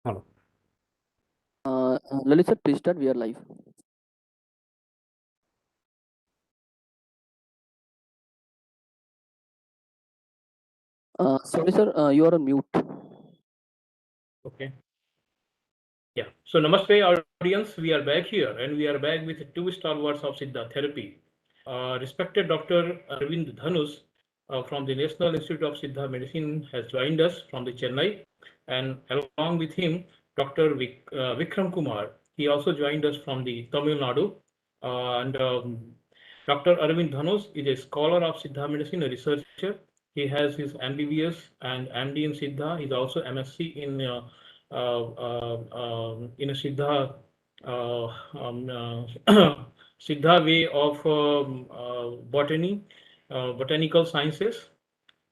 Hello. Lalit sir, please start. We are live. Sorry, sir, you are on mute. Okay. Yeah. So namaste, audience. We are back here, and we are back with two stalwarts of Siddha Therapy. Respected Dr. Aravind Dhanush from the National Institute of Siddha Medicine has joined us from the Chennai, and along with him, Dr. Vikram Kumar. He also joined us from the Tamilnadu, and Dr. Aravind Dhanush is a scholar of Siddha medicine, a researcher. He has his MBBS and MD in Siddha. He's also M.Sc in a Siddha Siddha way of botany, botanical sciences.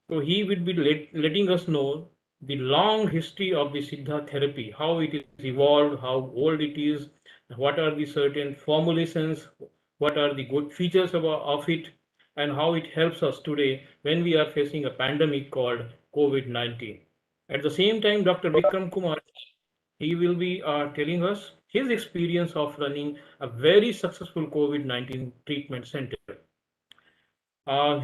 So he will be letting us know the long history of the Siddha therapy, how it is evolved, how old it is, what are the certain formulations, what are the good features of it, and how it helps us today when we are facing a pandemic called COVID-19. At the same time, Dr. Vikram Kumar, he will be telling us his experience of running a very successful COVID-19 treatment center.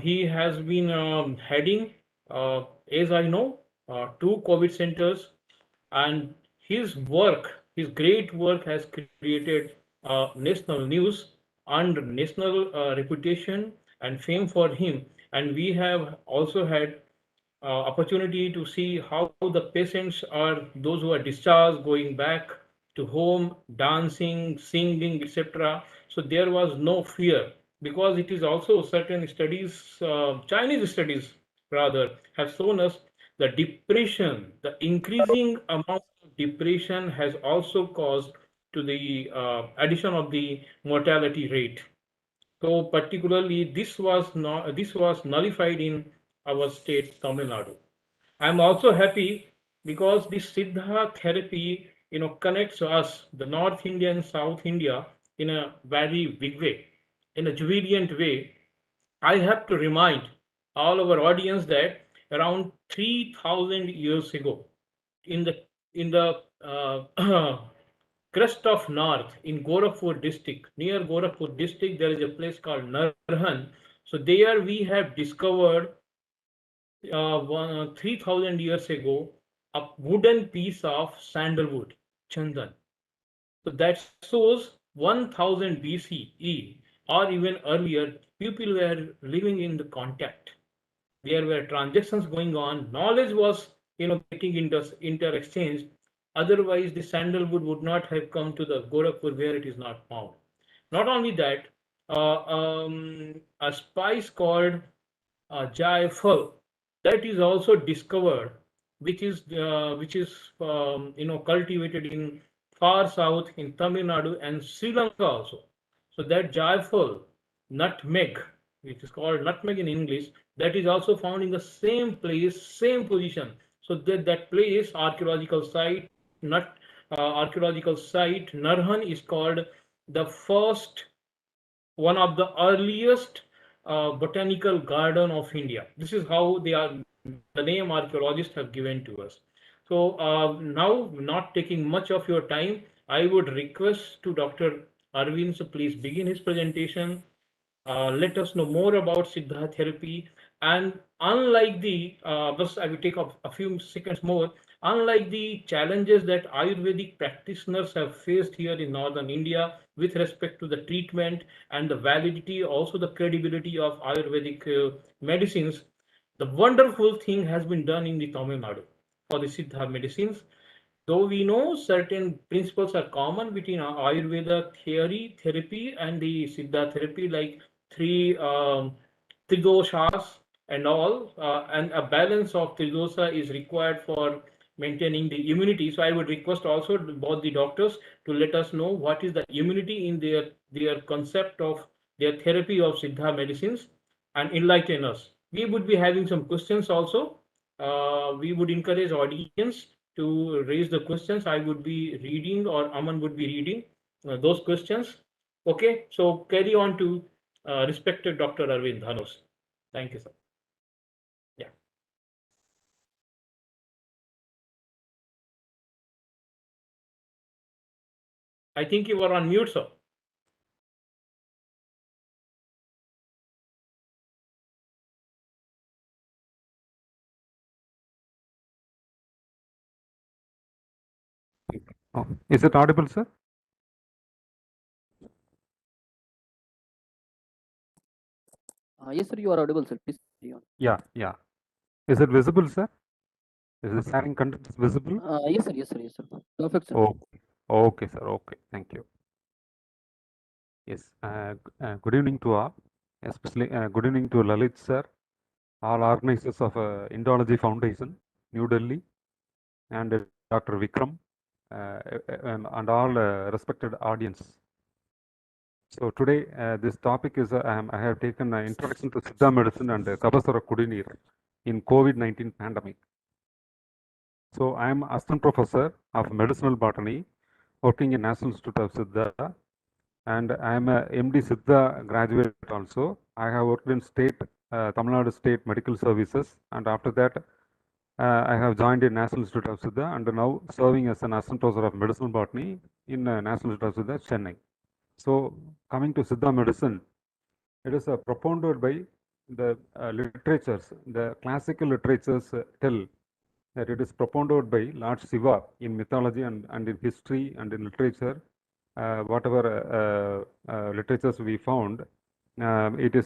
He has been heading, as I know, two COVID centers, and his work, his great work, has created national news and national reputation and fame for him. And we have also had opportunity to see how the patients are, those who are discharged, going back to home, dancing, singing, etc. So there was no fear, because it is also certain studies, Chinese studies rather, have shown us the depression, the increasing amount of depression has also caused to the addition of the mortality rate. So particularly this was nullified in our state, Tamil Nadu. I'm also happy because this Siddha therapy, connects us, the North India and South India, in a very big way, in a jubilant way. I have to remind all our audience that around 3,000 years ago, in the crest of north in Gorakhpur district, near Gorakhpur district, there is a place called Narhan. So there we have discovered 3,000 years ago a wooden piece of sandalwood, chandan. So that shows 1000 BCE or even earlier, people were living in the contact. There were transactions going on. Knowledge was, getting inter-exchanged. Otherwise, the sandalwood would not have come to the Gorakhpur where it is not found. Not only that, a spice called jaifal, that is also discovered, which is cultivated in far south in Tamil Nadu and Sri Lanka also. So that jaifal, nutmeg, which is called nutmeg in English, that is also found in the same place, same position. So that place, archaeological site, Narhan, is called the first, one of the earliest botanical garden of India. This is how the name archaeologists have given to us. So now, not taking much of your time, I would request to Dr. Arvind to please begin his presentation. Let us know more about Siddha therapy. And unlike just I will take a few seconds more. Unlike the challenges that Ayurvedic practitioners have faced here in northern India with respect to the treatment and the validity, also the credibility of Ayurvedic medicines, the wonderful thing has been done in the Tamil Nadu for the Siddha medicines. Though we know certain principles are common between Ayurveda theory, therapy, and the Siddha therapy, like three tridoshas and all, and a balance of tridosha is required for maintaining the immunity. So I would request also both the doctors to let us know what is the immunity in their concept of their therapy of Siddha medicines, and enlighten us. We would be having some questions also. We would encourage audience to raise the questions. I would be reading, or Aman would be reading those questions. Okay, so carry on to respected Dr. Arvind Dhanush. Thank you, sir. Yeah. I think you were on mute, sir. Oh, is it audible, sir? Yes, sir, you are audible, sir. Please carry on. Yeah. Is it visible, sir? Is the sharing content visible? Yes, sir. Yes, sir. Perfect, sir. Oh, okay, sir. Okay, thank you. Yes. Good evening to all, especially good evening to Lalit, sir, all organizers of Indology Foundation, New Delhi, and Dr. Vikaram, and all respected audience. So today, this topic is I have taken introduction to Siddha medicine and Kabasara Kudinir in COVID-19 pandemic. So I am assistant professor of medicinal botany, working in National Institute of Siddha, and I am a MD Siddha graduate also. I have worked in Tamilnadu State Medical Services, and after that, I have joined in National Institute of Siddha, and now serving as an assistant professor of medicinal botany in National Institute of Siddha, Chennai. So coming to Siddha medicine, it is propounded by the literatures. The classical literatures tell that it is propounded by Lord Shiva in mythology and in history and in literature. Whatever literatures we found, it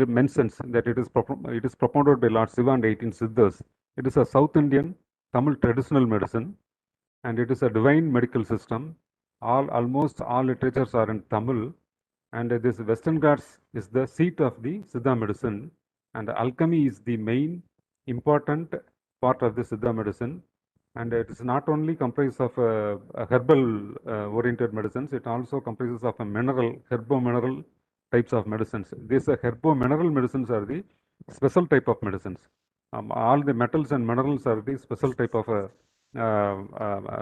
mentions that it is propounded by Lord Shiva and 18 Siddhas. It is a South Indian Tamil traditional medicine, and it is a divine medical system. Almost all literatures are in Tamil, and this Western Ghats is the seat of the Siddha medicine, and alchemy is the main important part of the Siddha medicine. And it is not only comprised of herbal oriented medicines, it also comprises of a herbo-mineral types of medicines. These herbo-mineral medicines are the special type of medicines. All the metals and minerals are the special type of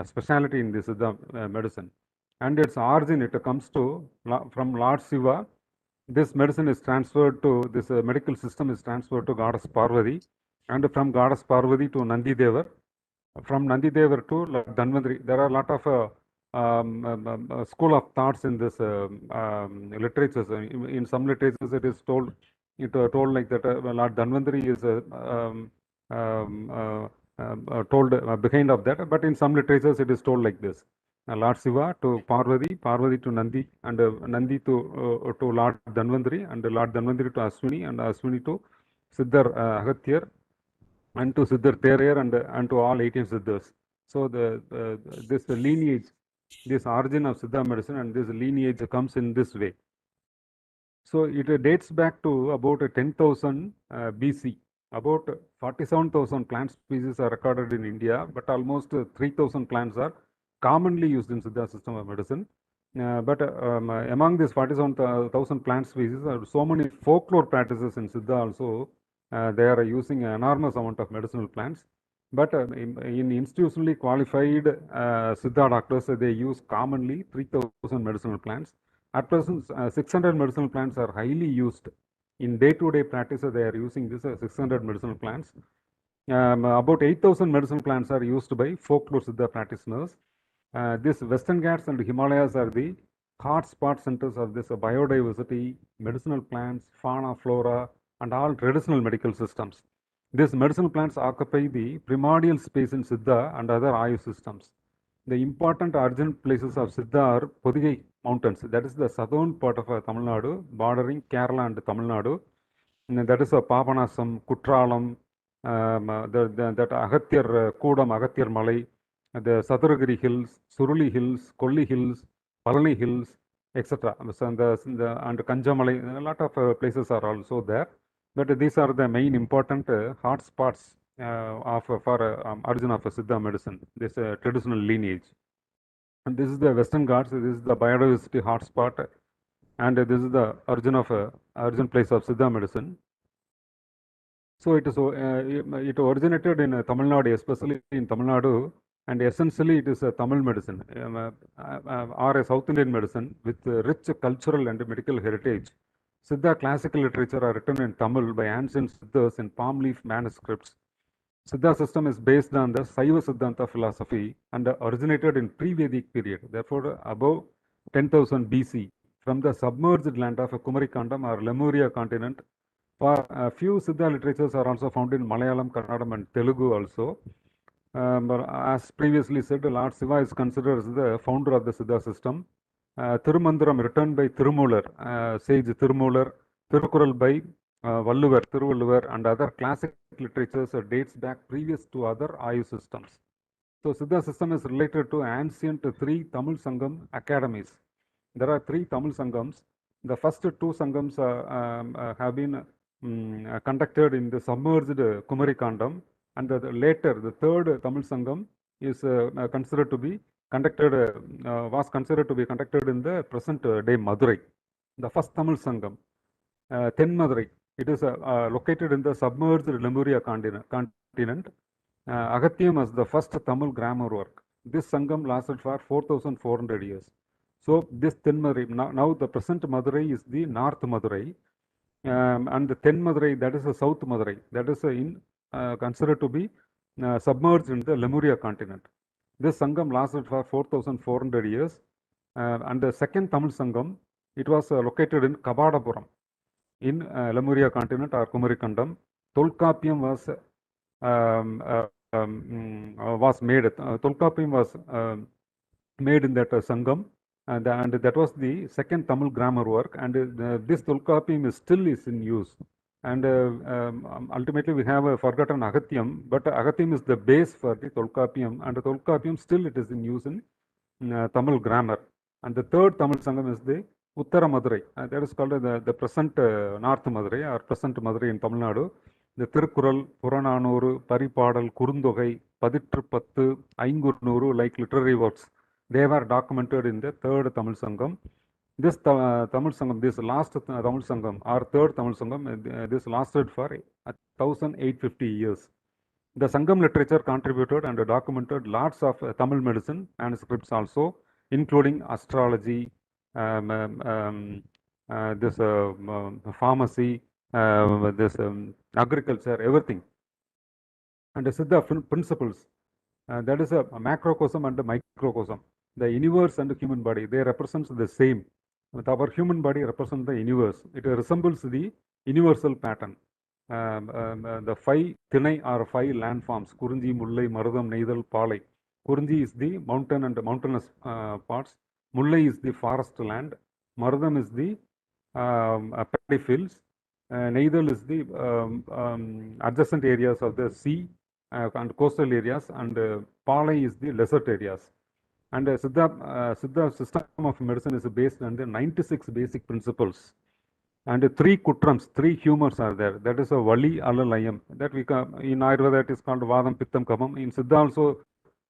speciality in this Siddha medicine. And its origin, it comes to from Lord Shiva. This medicine is transferred to, this medical system is transferred to Goddess Parvati, and from Goddess Parvati to Nandi Devar, from Nandi Devar to Dhanvantri. There are a lot of school of thoughts in this literatures. In some literatures, it is told like that Lord Dhanvantri is told behind of that, but in some literatures it is told like this. Lord Shiva to Parvati, Parvati to Nandi, and Nandi to Lord Dhanvantri, and Lord Dhanvantri to Ashwini, and Ashwini to Siddhar Agatyar, and to Siddhar Therapy, and to all 18 Siddhas. So this lineage, this origin of Siddha medicine and this lineage comes in this way. So it dates back to about 10,000 BC. About 47,000 plant species are recorded in India, but almost 3,000 plants are commonly used in Siddha system of medicine. But among these 47,000 plant species, so many folklore practices in Siddha also. They are using an enormous amount of medicinal plants. But in institutionally qualified Siddha doctors, they use commonly 3,000 medicinal plants. At present, 600 medicinal plants are highly used. In day-to-day practice, they are using this 600 medicinal plants. About 8,000 medicinal plants are used by folklore Siddha practitioners. This Western Ghats and Himalayas are the hotspot centers of this biodiversity, medicinal plants, fauna, flora, and all traditional medical systems. These medicinal plants occupy the primordial space in Siddha and other Ayush systems. The important urgent places of Siddha are Podigai Mountains, that is the southern part of Tamil Nadu, bordering Kerala and Tamil Nadu. And that is Papanasam, Kutralam, that Agatyar, Kodam, Agatyar Malai, the Saturagiri Hills, Suruli Hills, Kolli Hills, Palani Hills, etc. And Kanjamalai, a lot of places are also there. But these are the main important hot spots for origin of Siddha medicine, this traditional lineage. And this is the Western Ghats, this is the biodiversity hotspot, and this is the origin place of Siddha medicine. So it originated in Tamil Nadu, especially in Tamil Nadu, and essentially it is a Tamil medicine or a South Indian medicine with rich cultural and medical heritage. Siddha classical literature are written in Tamil by ancient Siddhas in palm leaf manuscripts. Siddha system is based on the Saiva Siddhanta philosophy and originated in pre-Vedic period. Therefore, above 10,000 BC, from the submerged land of Kumarikandam or Lemuria continent. For a few Siddha literatures are also found in Malayalam, Kannadam, and Telugu also. But as previously said, Lord Shiva is considered as the founder of the Siddha system. Thirumandiram written by Thirumolar, sage Thirumolar, Thirukural by Valluvar, Thiruvalluvar, and other classic literatures dates back previous to other Ayu systems. So Siddha system is related to ancient three Tamil Sangam academies. There are three Tamil Sangams. The first two Sangams have been conducted in the submerged Kumari Kandam, and later the third Tamil Sangam is considered to be conducted in the present day Madurai. The first Tamil Sangam, Ten Madurai, it is located in the submerged Lemuria continent. Agathyam was the first Tamil grammar work. This Sangam lasted for 4,400 years. So this Ten Madurai, now the present Madurai is the North Madurai, and the Ten Madurai, that is the South Madurai, that is considered to be submerged in the Lemuria continent. This Sangam lasted for 4,400 years, and the second Tamil Sangam, it was located in Kabadapuram in Lemuria continent or Kumarikandam. Tolkappiyam was made. Tolkappiyam was made in that Sangam, and that was the second Tamil grammar work. And this Tolkappiyam is still in use. And ultimately, we have forgotten Agathyam, but Agathyam is the base for the Tolkappiyam, and the Tolkappiyam still it is in use in Tamil grammar. And the third Tamil Sangam is the Uttara Madurai. That is called the present North Madurai or present Madurai in Tamilnadu. The Thirukural, Purananuru, Paripadal, Kurundogai, Paditru Pattu, Aingurnuru, like literary works, they were documented in the third Tamil Sangam. This Tamil Sangam, this last Tamil Sangam, or third Tamil Sangam, this lasted for 1,850 years. The Sangam literature contributed and documented lots of Tamil medicine manuscripts also, including astrology, this pharmacy, this agriculture, everything. And the Siddha principles, that is a macrocosm and a microcosm. The universe and the human body, they represent the same. With our human body represents the universe. It resembles the universal pattern. The five Thinai or five landforms, Kurunji, Mullai, Marudam, Neidal, Palai. Kurunji is the mountain and the mountainous parts. Mullai is the forest land. Marudam is the paddy fields. Neidal is the adjacent areas of the sea and coastal areas, and Palai is the desert areas. And Siddha system of medicine is based on the 96 basic principles. And three kutrams, three humors are there. That is a Vali, Alalayam. That we in Ayurveda it is called Vadam, Pittam, Kabam. In Siddha also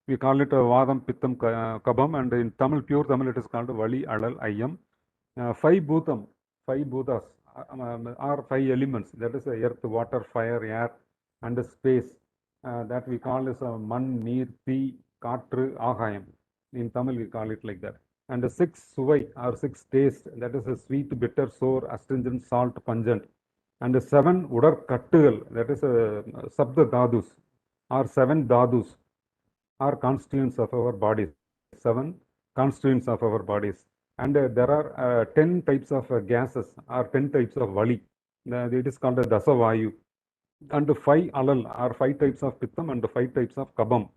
we call it Vadam, Pittam, Kabam. And in Tamil, pure Tamil, it is called Vali, Alal, Ayam. Five Bhutas are five elements. That is earth, water, fire, air, and space. That we call as Man, Neer, Thi, Katru, Ahayam. In Tamil, we call it like that. And the six suvai or six taste, that is a sweet, bitter, sour, astringent, salt, pungent. And the seven udar kattugal, that is a sabda dadus or seven dadus are constituents of our bodies. Seven constituents of our bodies. And there are 10 types of gases or 10 types of vali. It is called a dasavayu. And 5 alal are 5 types of pittam and 5 types of kabam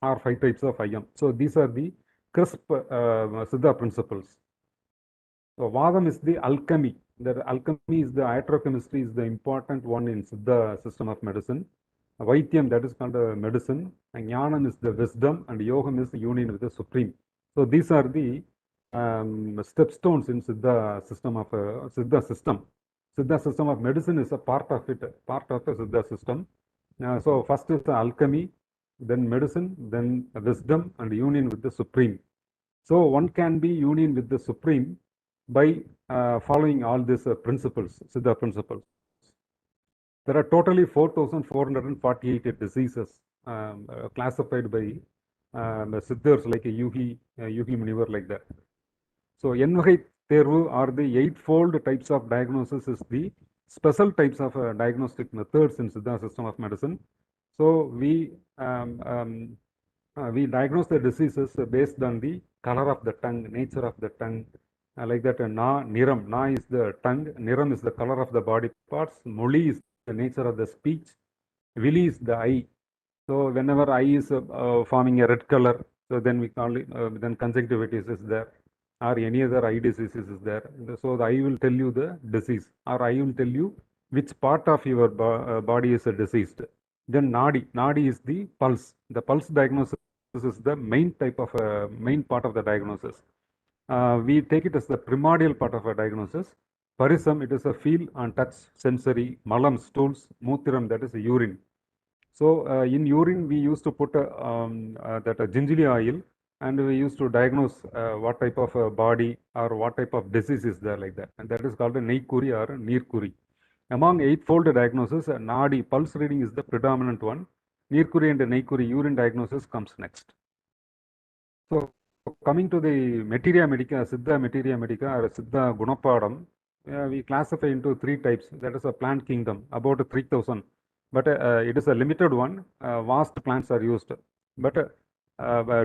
are 5 types of ayam. So these are the crisp Siddha principles. So Vadam is the alchemy. The alchemy is the iatrochemistry is the important one in Siddha system of medicine. Vaityam, that is called medicine. And Jnanam is the wisdom, and Yogam is the union with the supreme. So these are the stepstones in Siddha system of Siddha system. Siddha system of medicine is a part of it, part of the Siddha system. So first is the alchemy, then medicine, then wisdom and union with the supreme. So one can be union with the supreme by following all these principles, Siddha principles. There are totally 4,448 diseases classified by Siddhas like Yugi Munivar, like that. So N-Vahai Thervu or the eightfold types of diagnosis is the special types of diagnostic methods in Siddha system of medicine. So we diagnose the diseases based on the color of the tongue, nature of the tongue, like that. Na, niram. Na is the tongue, niram is the color of the body parts, moli is the nature of the speech, vili is the eye. So whenever eye is forming a red color, so then we call it, then conjunctivitis is there, or any other eye diseases is there. So the eye will tell you the disease, or eye will tell you which part of your body is diseased. Then nadi. Nadi is the pulse. The pulse diagnosis is the main type of main part of the diagnosis. We take it as the primordial part of a diagnosis. Parisam, it is a feel and touch sensory. Malam, stools. Muthiram, that is urine. So in urine, we used to put that gingerly oil, and we used to diagnose what type of body or what type of disease is there, like that. And that is called a neikuri or a neerkuri. Among eightfold diagnosis, nadi, pulse reading is the predominant one. Neerkuri and neikuri, urine diagnosis comes next. So coming to the materia medica, Siddha materia medica or Siddha Gunapadam, we classify into three types. That is a plant kingdom, about 3,000. But it is a limited one. Vast plants are used. But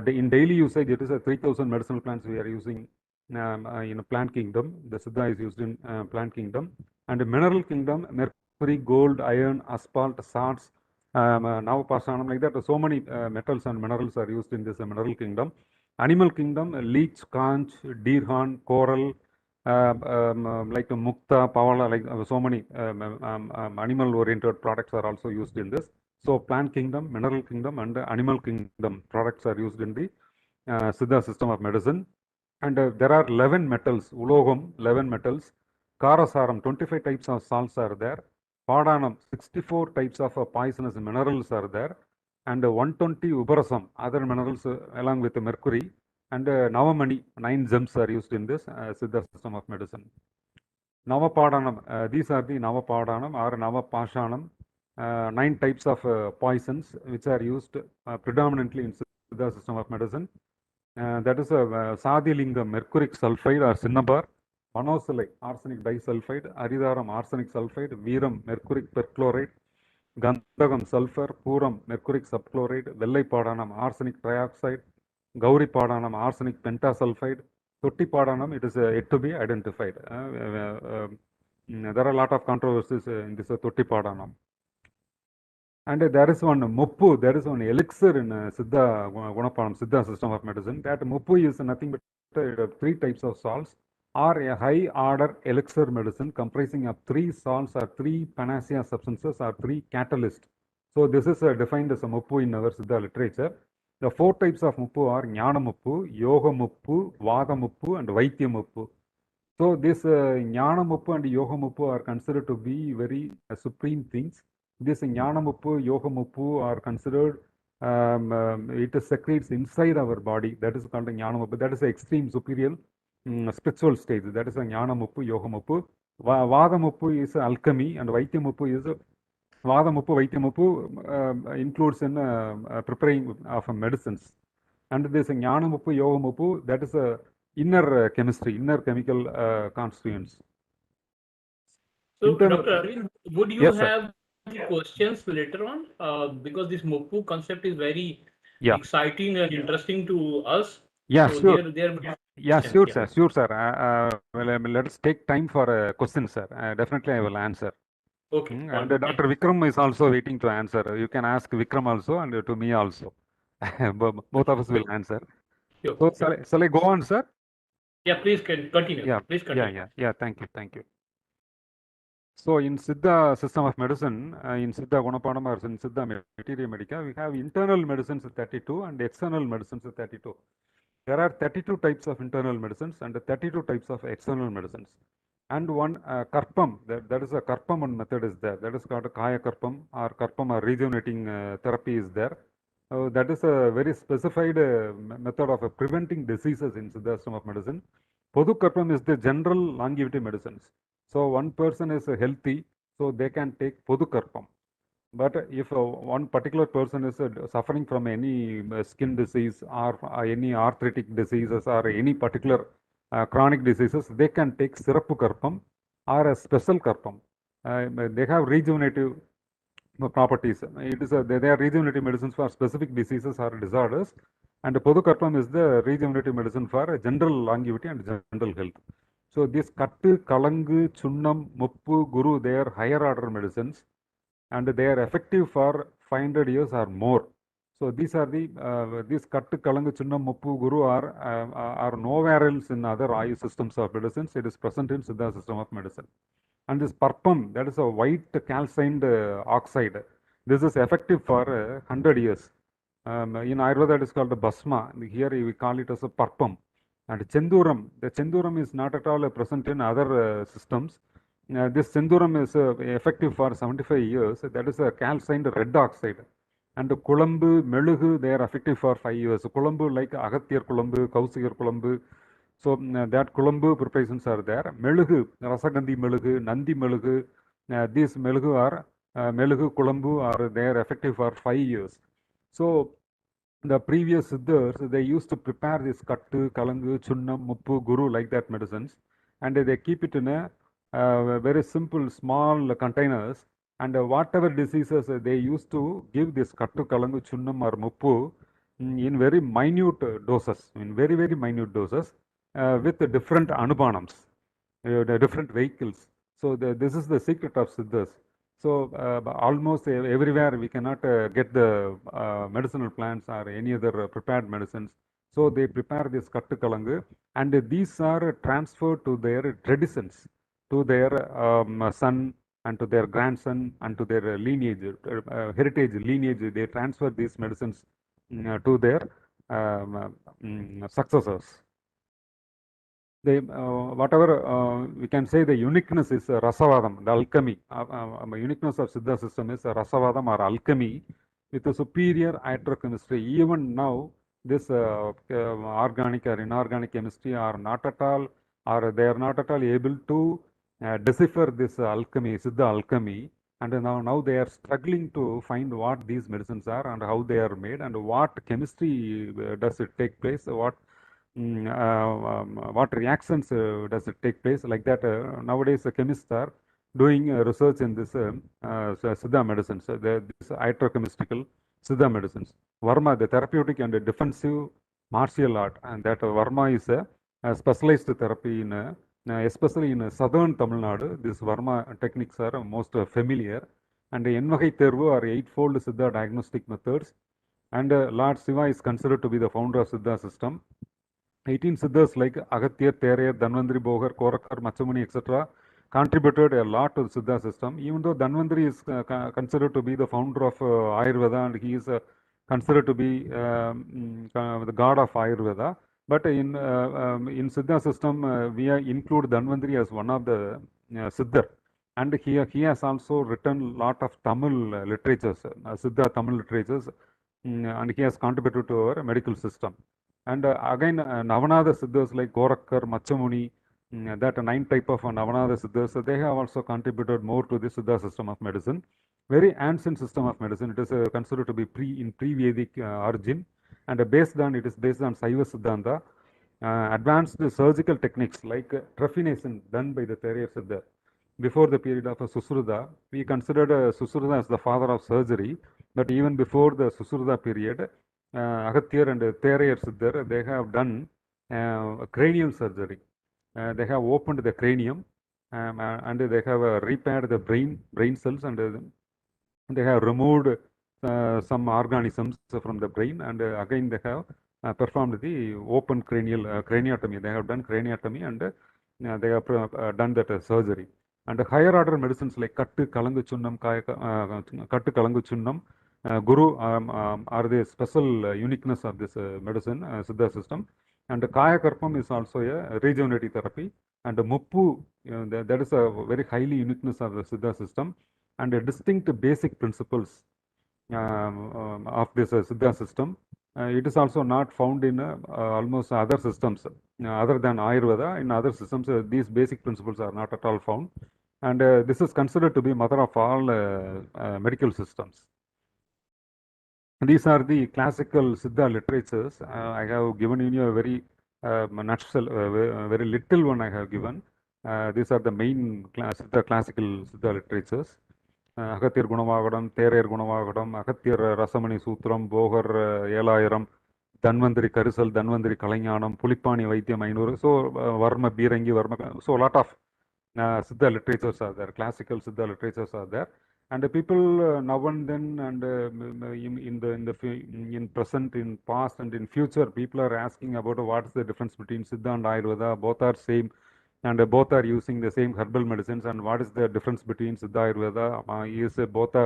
in daily usage, it is a 3,000 medicinal plants we are using in a plant kingdom. The Siddha is used in plant kingdom. And mineral kingdom, mercury, gold, iron, asphalt, salts, Navapashanam, like that. So many metals and minerals are used in this mineral kingdom. Animal kingdom, leech, conch, deer horn, coral, like mukta, pavala, like so many animal-oriented products are also used in this. So plant kingdom, mineral kingdom, and animal kingdom products are used in the Siddha system of medicine. And there are 11 metals, ulogam, 11 metals, karasaram, 25 types of salts are there, padanam, 64 types of poisonous minerals are there, and 120 ubarasam, other minerals along with mercury, and navamani, 9 gems are used in this Siddha system of medicine. Navapadanam, these are the Navapadanam or Navapashanam, 9 types of poisons which are used predominantly in Siddha system of medicine. That is a Sadilingam, mercuric sulfide or cinnabar, Manosalai, arsenic disulfide, Aridaram, arsenic sulfide, Veeram, mercuric perchloride, Gandhagam, sulfur, Puram, mercuric subchloride, Vellai Padanam, arsenic trioxide, Gauri Padanam, arsenic pentasulfide, Totti Padanam, it is yet to be identified. There are a lot of controversies in this Totti Padanam. And there is one Muppu, there is one elixir in Siddha Gunapadam, Siddha system of medicine. That Muppu is nothing but 3 types of salts, or a high order elixir medicine comprising of 3 salts or 3 panacea substances or 3 catalysts. So this is defined as a Muppu in our Siddha literature. The 4 types of Muppu are Jnana Muppu, Yoga Muppu, Vada Muppu, and Vaitya Muppu. So this Jnana Muppu and Yoga Muppu are considered to be very supreme things. This Jnana Muppu, Yoga Muppu are considered, it secretes inside our body. That is called Jnana Muppu. That is the extreme superior spiritual stage. That is a Jnana Muppu, Yoga Muppu. Vada Muppu is alchemy, and Vaitya Muppu is Vada Muppu, Vaitya Muppu includes in preparing of medicines. And this Jnana Muppu, Yoga Muppu, that is a inner chemistry, inner chemical constituents. So, Internal, Dr. Arvind, would you yes, sir. have the questions later on? Because this Mopu concept is very Yeah. exciting and interesting to us. Yeah, So sure. there would be Yeah, questions. sure, Yeah. sir. Sure, sir. Well, let us take time for a question, sir. Definitely, I will answer. Okay. All And right. Dr. Vikram is also waiting to answer. You can ask Vikram also and to me also. Both of us will answer. Sure. So, Sure. shall I go on, sir? Yeah. Please continue. Yeah, Please continue. yeah. Thank you, thank you. So in Siddha system of medicine, in Siddha Gunapadam or in Siddha Materia Medica, we have internal medicines 32 and external medicines 32. There are 32 types of internal medicines and 32 types of external medicines. And one karpam, that is a karpam one method is there. That is called kaya karpam or karpam or rejuvenating therapy is there. That is a very specified method of preventing diseases in Siddha system of medicine. Podu karpam is the general longevity medicines. So one person is healthy, so they can take Podu karpam. But if one particular person is suffering from any skin disease or any arthritic diseases or any particular chronic diseases, they can take Sirappu Karpam or a special Karpam. They have rejuvenative properties. It is they are regenerative medicines for specific diseases or disorders, and Podukarpam is the regenerative medicine for general longevity and general health. So these Kattu, Kalangu, Chunnam, Muppu, Guru, they are higher order medicines, and they are effective for 500 years or more. So these are the these Kattu, Kalangu, Chunnam, Muppu, Guru are nowhere else in other Ayu systems of medicines. It is present in Siddha system of medicine. And this Parpam, that is a white calcined oxide. This is effective for 100 years. In Ayurveda, it is called a Basma. Here we call it as a Parpam. And Chenduram, the Chenduram is not at all present in other systems. This Chenduram is effective for 75 years. That is a calcined red oxide. And Kulambu, Melugu, they are effective for 5 years. Kulambu like Agathir Kulambu, Kausikar Kulambu. So that Kulambu preparations are there. Melugu, Rasagandhi Melugu, Nandi Melugu, these Melugu are Melugu, Kulambu are there effective for 5 years. So the previous Siddhas, they used to prepare this Kattu, Kalangu, Chunnam, Muppu, Guru like that medicines, and they keep it in a very simple small containers, and whatever diseases they used to give this Kattu, Kalangu, Chunnam or Muppu in very minute doses, in very minute doses with different anubanams, the different vehicles. So this is the secret of Siddhas. So almost everywhere we cannot get the medicinal plants or any other prepared medicines. So they prepare this Kattu Kalangu, and these are transferred to their traditions, to their son and to their grandson and to their lineage, heritage lineage. They transfer these medicines to their successors. They, whatever we can say, the uniqueness is Rasavadam, the alchemy. Uniqueness of Siddha system is Rasavadam or alchemy with a superior itrochemistry. Even now, this organic or inorganic chemistry are not at all, or they are not at all able to decipher this alchemy, Siddha alchemy. And now they are struggling to find what these medicines are and how they are made and what chemistry does it take place, what reactions does it take place, like that. Nowadays, chemists are doing research in this Siddha medicines, this itrochemistical Siddha medicines. Varma, the therapeutic and defensive martial art, and that Varma is a specialized therapy in especially in southern Tamilnadu. These Varma techniques are most familiar. And Envagai Tervu are eightfold Siddha diagnostic methods. And Lord Shiva is considered to be the founder of Siddha system. 18 Siddhas like Agathya, Tere, Dhanvantari, Bogar, Korakar, Machamuni, etc. contributed a lot to the Siddha system. Even though Dhanvantari is considered to be the founder of Ayurveda, and he is considered to be the god of Ayurveda, but in Siddha system, we include Dhanvantari as one of the Siddhar. And he has also written a lot of Tamil literatures, Siddha Tamil literatures, and he has contributed to our medical system. And again, Navanada Siddhas like Gorakkar, Machamuni, that 9 type of Navanada Siddhas, they have also contributed more to the Siddha system of medicine. Very ancient system of medicine. It is considered to be pre-Vedic origin, and it is based on Saiva Siddhanta. Advanced surgical techniques like trephination done by the Therapy Siddha. Before the period of Susruta, we considered Susruta as the father of surgery, but even before the Susruta period, Agathir and Therayar Siddhar, they have done cranial surgery. They have opened the cranium and they have repaired the brain cells, and they have removed some organisms from the brain, and again they have performed the open cranial craniotomy. They have done craniotomy, and they have done that surgery. And higher order medicines like Kattu, Kalangu, Chunnam, Kattu, Kalangu, Chunnam, Guru are the special uniqueness of this medicine, Siddha system. And Kaya Karpam is also a regenerative therapy. And Muppu, that is a very highly uniqueness of the Siddha system, and distinct basic principles of this Siddha system. It is also not found in almost other systems other than Ayurveda. In other systems, these basic principles are not at all found. And this is considered to be mother of all medical systems. These are the classical Siddha literatures. I have given you a very nutshell, very little one I have given. These are the main classical Siddha literatures. Agathiyar குணமாகடம், Theraiyar குணமாகடம், Agathiyar ரசமணி சூத்திரம், போகர் 7000, தன்வந்திரி கரிசல், தன்வந்திரி கலைஞானம், புலிப்பாணி வைத்தியம் 500. So Varma Birangi, Varma. So a lot of Siddha literatures are there, classical Siddha literatures are there, and the people now and then, and in present, in past, and in future, people are asking about what is the difference between Siddha and Ayurveda. Both are same, and both are using the same herbal medicines, and what is the difference between Siddha Ayurveda? Is both a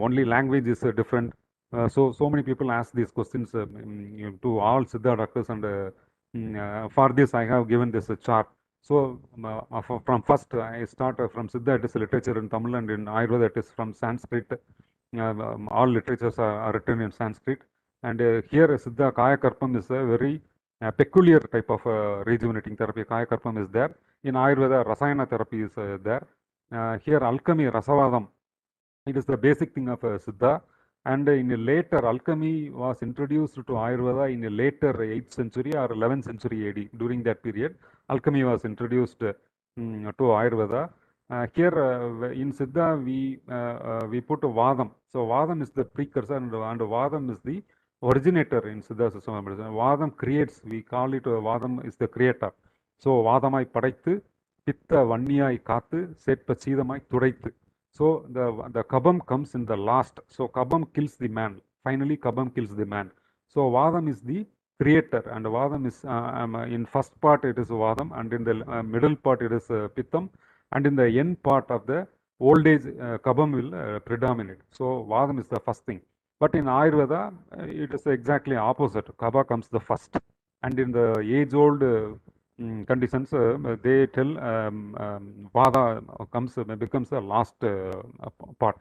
only language is different. So many people ask these questions to all Siddha doctors, and for this I have given this chart. So from first I start from Siddha, it is literature in Tamil, and in Ayurveda it is from Sanskrit. All literatures are written in Sanskrit, and here Siddha Kaya Karpam is a very peculiar type of rejuvenating therapy. Kaya Karpam is there. In Ayurveda, Rasayana therapy is there. Here alchemy, Rasavadam, it is the basic thing of Siddha. And in a later, alchemy was introduced to Ayurveda in a later 8th century or 11th century AD. During that period, alchemy was introduced to Ayurveda. Here in Siddha, we put Vadam. So Vadam is the precursor, and Vadam is the originator in Siddha system of medicine. Vadam creates, we call it Vadam is the creator. So Vadamai படைத்து, பித்த வன்னியாய் காத்து, சேட்ப சீதமாய் துடைத்து. So the kabam comes in the last. So kabam kills the man. Finally, kabam kills the man. So Vadam is the creator, and Vadam is in first part it is Vadam, and in the middle part it is Pittam, and in the end part of the old age kabam will predominate. So Vadam is the first thing. But in Ayurveda, it is exactly opposite. Kaba comes the first, and in the age-old conditions, they tell Vada becomes the last part.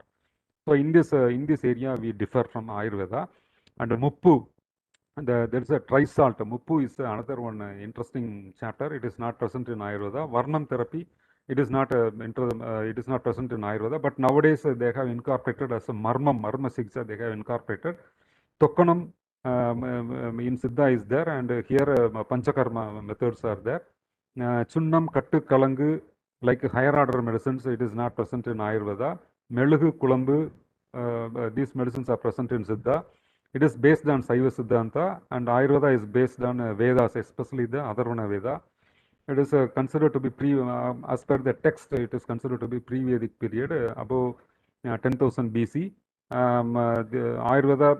So in this area, we differ from Ayurveda. And Muppu, there is a tri-salt. Muppu is another one interesting chapter. It is not present in Ayurveda. Varnam therapy, it is not present in Ayurveda. But nowadays they have incorporated as a marma siksha. They have incorporated. Tokkanam in Siddha is there, and here Panchakarma methods are there. Chunnam, Kattu, Kalangu, like higher order medicines, it is not present in Ayurveda. Melugu, Kulambu, these medicines are present in Siddha. It is based on Saiva Siddhanta, and Ayurveda is based on Vedas, especially the Atharvana Veda. It is considered to be as per the text, it is considered to be pre-Vedic period, above 10,000 BC. The Ayurveda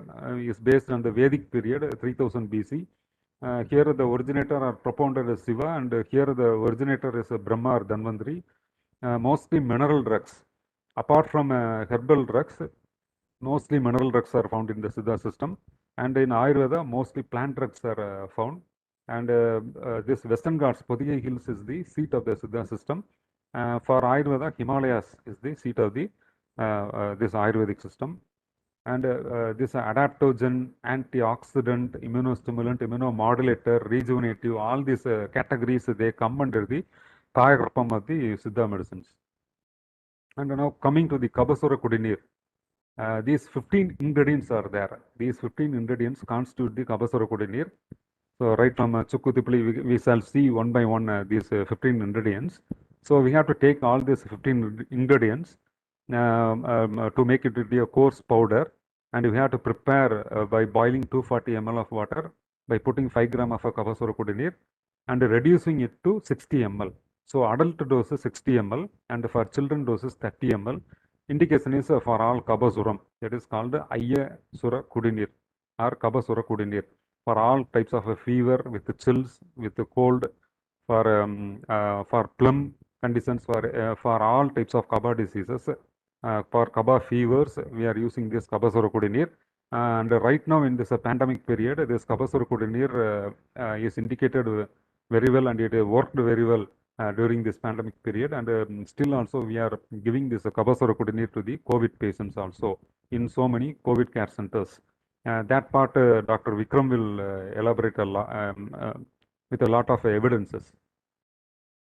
is based on the Vedic period, 3000 BC. Here the originator or propounder is Shiva, and here the originator is Brahma or Dhanvantari. Mostly mineral drugs. Apart from herbal drugs, mostly mineral drugs are found in the Siddha system, and in Ayurveda, mostly plant drugs are found. And this Western Ghats, Podigai Hills, is the seat of the Siddha system. For Ayurveda, Himalayas is the seat of the this Ayurvedic system. And this adaptogen, antioxidant, immunostimulant, immunomodulator, rejuvenative, all these categories, they come under the Kaya Karpam of the Siddha medicines. And now coming to the Kabasura Kudinir. These 15 ingredients are there. These 15 ingredients constitute the Kabasura Kudinir. So right from Chukkutipli, we shall see one by one these 15 ingredients. So we have to take all these 15 ingredients to make it into a coarse powder, and we have to prepare by boiling 240 ml of water, by putting 5 gram of a Kabasura Kudinir and reducing it to 60 ml. So adult dose is 60 ml, and for children dose is 30 ml. Indication is for all Kabasuram. That is called Ayya Sura Kudinir or Kabasura Kudinir. For all types of a fever, with the chills, with the cold, for plum conditions, for all types of Kaba diseases, for Kaba fevers, we are using this Kabasura Kudinir. And right now in this pandemic period, this Kabasura Kudinir is indicated very well, and it worked very well during this pandemic period. And still also we are giving this Kabasura Kudinir to the COVID patients also in so many COVID care centers. That part Dr. Vikaram will elaborate a lot, with a lot of evidences.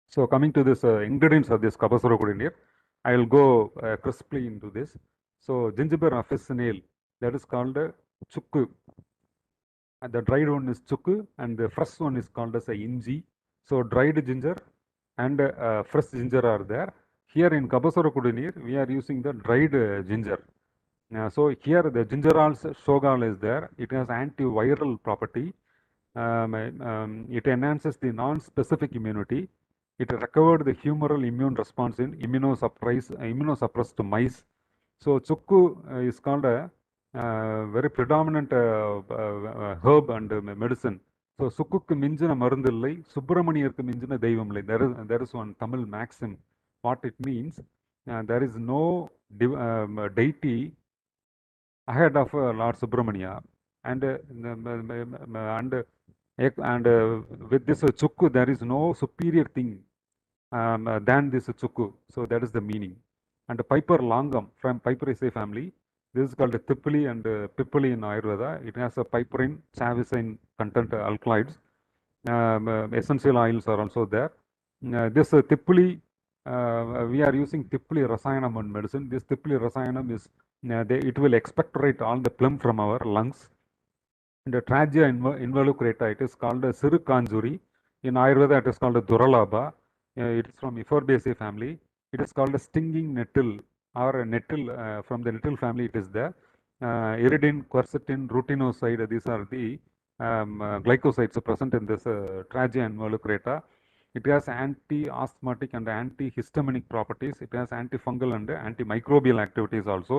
So coming to this ingredients of this Kabasura Kudinir, I will go crisply into this. So ginger officinale, that is called chukku. And the dried one is chukku, and the fresh one is called as a inji. So dried ginger and fresh ginger are there. Here in Kabasara Kudineer, we are using the dried ginger. So here the gingerol shogal is there. It has antiviral property. It enhances the non-specific immunity. It recovered the humoral immune response in immunosuppressed mice. So chukku is called a very predominant herb and medicine. So சுக்குக்கு மிஞ்சின மருந்தில்லை சுப்பிரமணியருக்கு மிஞ்சின தெய்வமில்லை. There is one Tamil maxim. What it means, there is no deity ahead of Lord Subramania, and with this chukku there is no superior thing than this chukku. So that is the meaning. And Piper longum from Piperaceae family. This is called a Thippily and Pippily in Ayurveda. It has a piperine, chavicine content alkaloids. Essential oils are also there. This Thippily, we are using Thippily Rasayanam in medicine. This Thippily Rasayanam is, it will expectorate all the phlegm from our lungs. And the Trachea involucrata, it is called a Siru Kanjuri. In Ayurveda, it is called a Duralabha. It is from Iforbaceae family. It is called a stinging nettle or a nettle from the nettle family. It is there. Iridine, quercetin, rutinoside. These are the glycosides present in this Trachea involucrata. It has anti-asthmatic and antihistaminic properties. It has antifungal and antimicrobial activities also.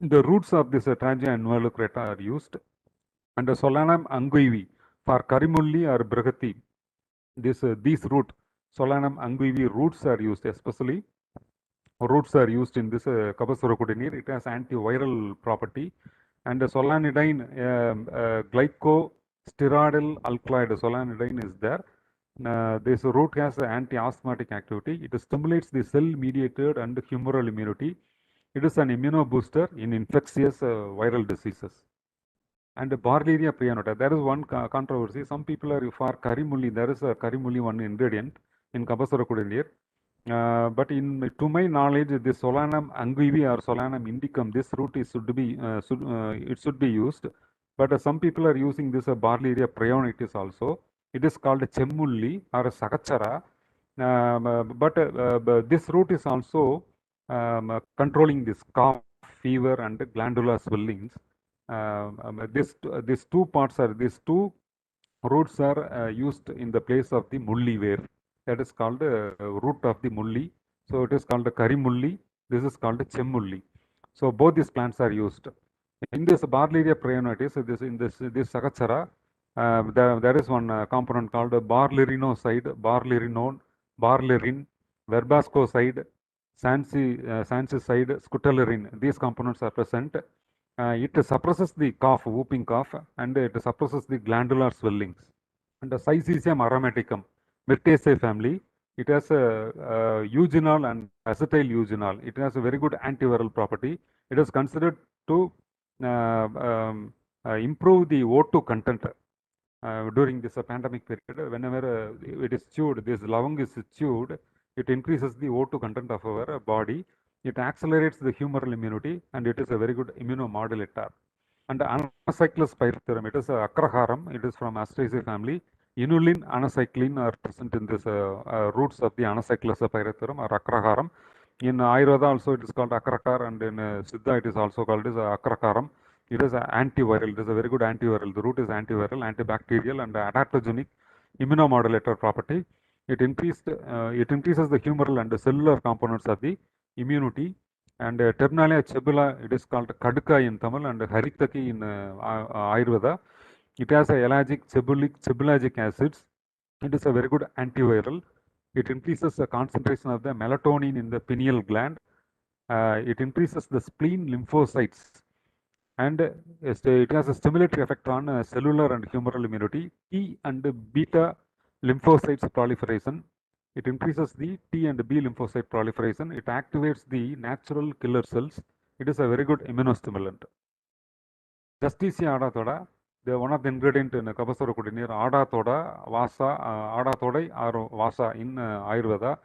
The roots of this Trachea involucrata are used. And the Solanum anguivi for Karimulli or Brigati. These root, Solanum anguivi roots are used, especially roots are used in this Kabasura Kudineer. It has antiviral property. And the solanidine, glycosteroidal alkaloid, solanidine is there. This root has anti-asthmatic activity. It stimulates the cell-mediated and humoral immunity. It is an immunobooster in infectious viral diseases. And Barleria prianota, there is one controversy. Some people are for Karimulli. There is a Karimulli one ingredient in Kabasara Kudineer. But to my knowledge, this Solanum anguivi or Solanum indicum, this root is it should be used. But some people are using this Barleria prionitis also. It is called Chemmulli or Sakachara. But this root is also controlling this cough, fever, and glandular swellings. These two roots are used in the place of the mulli ware. That is called root of the mulli. So it is called karimulli. This is called chemmulli. So both these plants are used. In this Barleria prionitis, this Sakachara, there is one component called barlerinoside, barlerin, verbascoside, sancicide, scutellarin. These components are present. It suppresses the cough, whooping cough, and it suppresses the glandular swellings. And the Syzygium aromaticum, Myrtaceae family, it has a eugenol and acetyl eugenol. It has a very good antiviral property. It is considered to improve the O2 content during this pandemic period. Whenever it is chewed, this lavang is chewed, it increases the O2 content of our body. It accelerates the humoral immunity, and it is a very good immunomodulator. And anacyclus pyrethrum, it is a akraharam. It is from Astraceae family. Inulin, anacycline are present in this roots of the anacyclus pyrethrum or akraharam. In Ayurveda also it is called akrakar, and in Siddha it is also called as akrakaram. It is an antiviral. It is a very good antiviral. The root is antiviral, antibacterial, and adaptogenic immunomodulator property. It increases the humoral and the cellular components of the immunity. And Terminalia chebula, it is called Kaduka in Tamil and Hariktaki in Ayurveda. It has a ellagic cebulic acids. It is a very good antiviral. It increases the concentration of the melatonin in the pineal gland. It increases the spleen lymphocytes. And it has a stimulatory effect on cellular and humoral immunity. T and beta lymphocytes proliferation. It increases the T and B lymphocyte proliferation. It activates the natural killer cells. It is a very good immunostimulant. Justicia adatoda, one of the ingredients in Kabasara Kudineer, adatoda, vasa, adatodai or vasa in Ayurveda.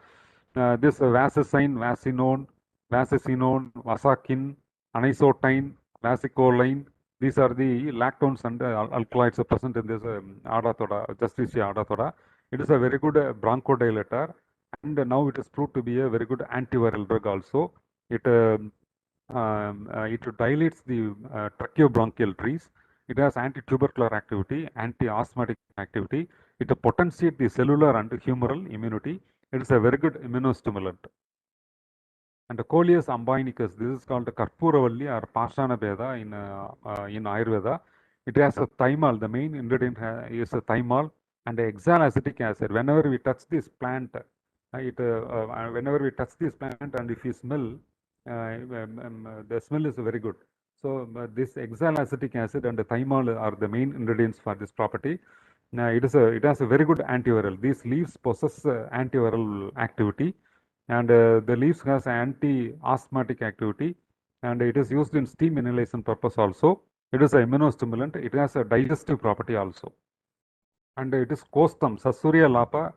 This vasicine, vacinone, vasakin, anisotine, vasicoline, these are the lactones and alkaloids present in this adatoda, Justicia adatoda. It is a very good bronchodilator, and now it is proved to be a very good antiviral drug also. It it dilates the tracheobronchial trees. It has anti-tubercular activity, anti-asthmatic activity. It potentiates the cellular and humoral immunity. It is a very good immunostimulant. And the Coleus ambionicus, this is called the Karpuravalli or Pashana Beda in Ayurveda. It has a thymol. The main ingredient is a thymol and the oxalacetic acid. Whenever we touch this plant, whenever we touch this plant and if you smell, the smell is very good. So this oxalacetic acid and the thymol are the main ingredients for this property. It has a very good antiviral. These leaves possess antiviral activity, and the leaves has anti-asthmatic activity, and it is used in steam inhalation purpose also. It is an immunostimulant. It has a digestive property also. And it is costum, Sassuria lapa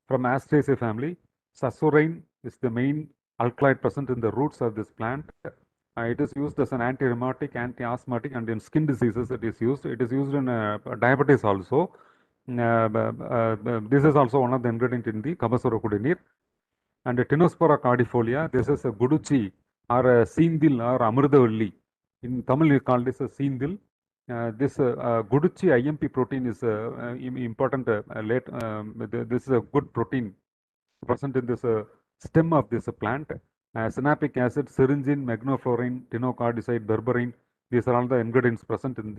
from Astraceae family. Sassurine is the main alkaloid present in the roots of this plant. It is used as an anti-rheumatic, anti-asthmatic, and in skin diseases it is used. It is used in diabetes also. This is also one of the ingredients in the Kabasura Kudineer. And Tinospora cardifolia, this is a guduchi or a seendil or amrudavalli. In Tamil, we call this a seendil. This guduchi IMP protein is important. This is a good protein present in this stem of this plant. Synapic acid, syringine, magnoflorin, tinocardicide, berberine. These are all the ingredients present in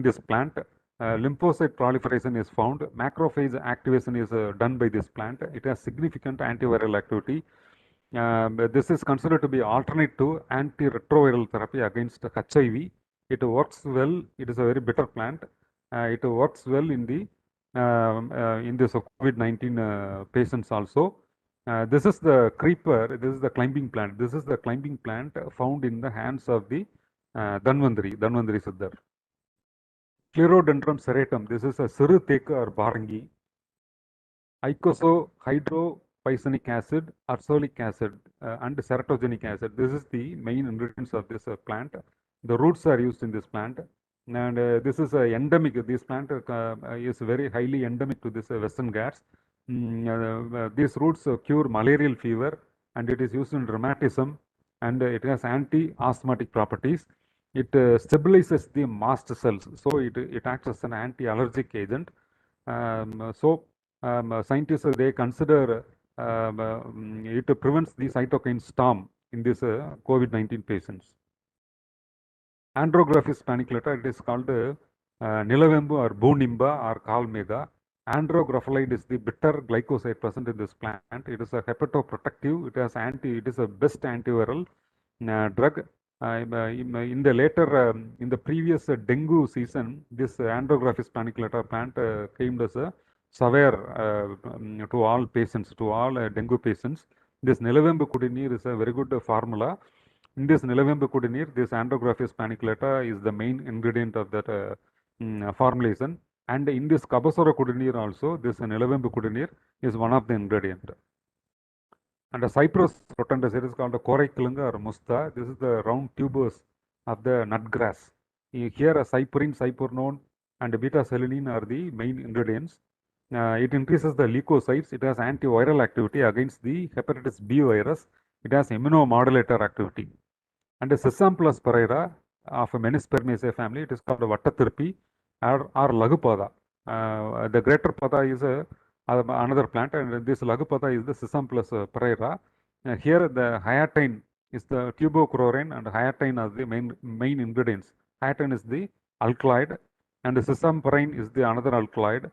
this plant. Lymphocyte proliferation is found. Macrophage activation is done by this plant. It has significant antiviral activity. This is considered to be alternate to antiretroviral therapy against HIV. It works well. It is a very bitter plant. It works well in this COVID-19 patients also. This is the creeper. This is the climbing plant. This is the climbing plant found in the hands of the Dhanvantari Siddhar. Clerodendron serratum. This is a siru theka or barangi. Icosohydropisonic acid, ursolic acid, and ceratogenic acid. This is the main ingredients of this plant. The roots are used in this plant, and this is endemic. This plant is very highly endemic to this Western Ghats. These roots cure malarial fever, and it is used in rheumatism, and it has anti-asthmatic properties. It stabilizes the mast cells, so it acts as an anti-allergic agent. Scientists they consider it prevents the cytokine storm in this COVID-19 patients. Andrographis paniculata, it is called Nilavembu or Boonimba or Kalmega. Andrographolide is the bitter glycoside present in this plant. It is a hepatoprotective. It is a best antiviral drug. In the previous dengue season, this Andrographis paniculata plant came as a severe to all patients, to all dengue patients. This Nilavembu Kudineer is a very good formula. In this Nilavembu Kudineer, this Andrographis paniculata is the main ingredient of that formulation. And in this Kabasura Kudineer also, this Nilavembu Kudineer is one of the ingredient. And the Cyprus rotundus, it is called the Koraikilunga or Musta. This is the round tubers of the nut grass. Here, a cyperine, cypernone, and beta-selenin are the main ingredients. It increases the leukocytes. It has antiviral activity against the hepatitis B virus. It has immunomodulator activity. And the Sesamplus pereira of Menispermaceae family, it is called Vata Therapy or Lagupada. The greater pada is another plant, and this Lagupada is the Sesamplus pereira. Here the hyatine is the tubochlorine, and hyatine are the main ingredients. Hyatine is the alkaloid, and the sesamperine is the another alkaloid.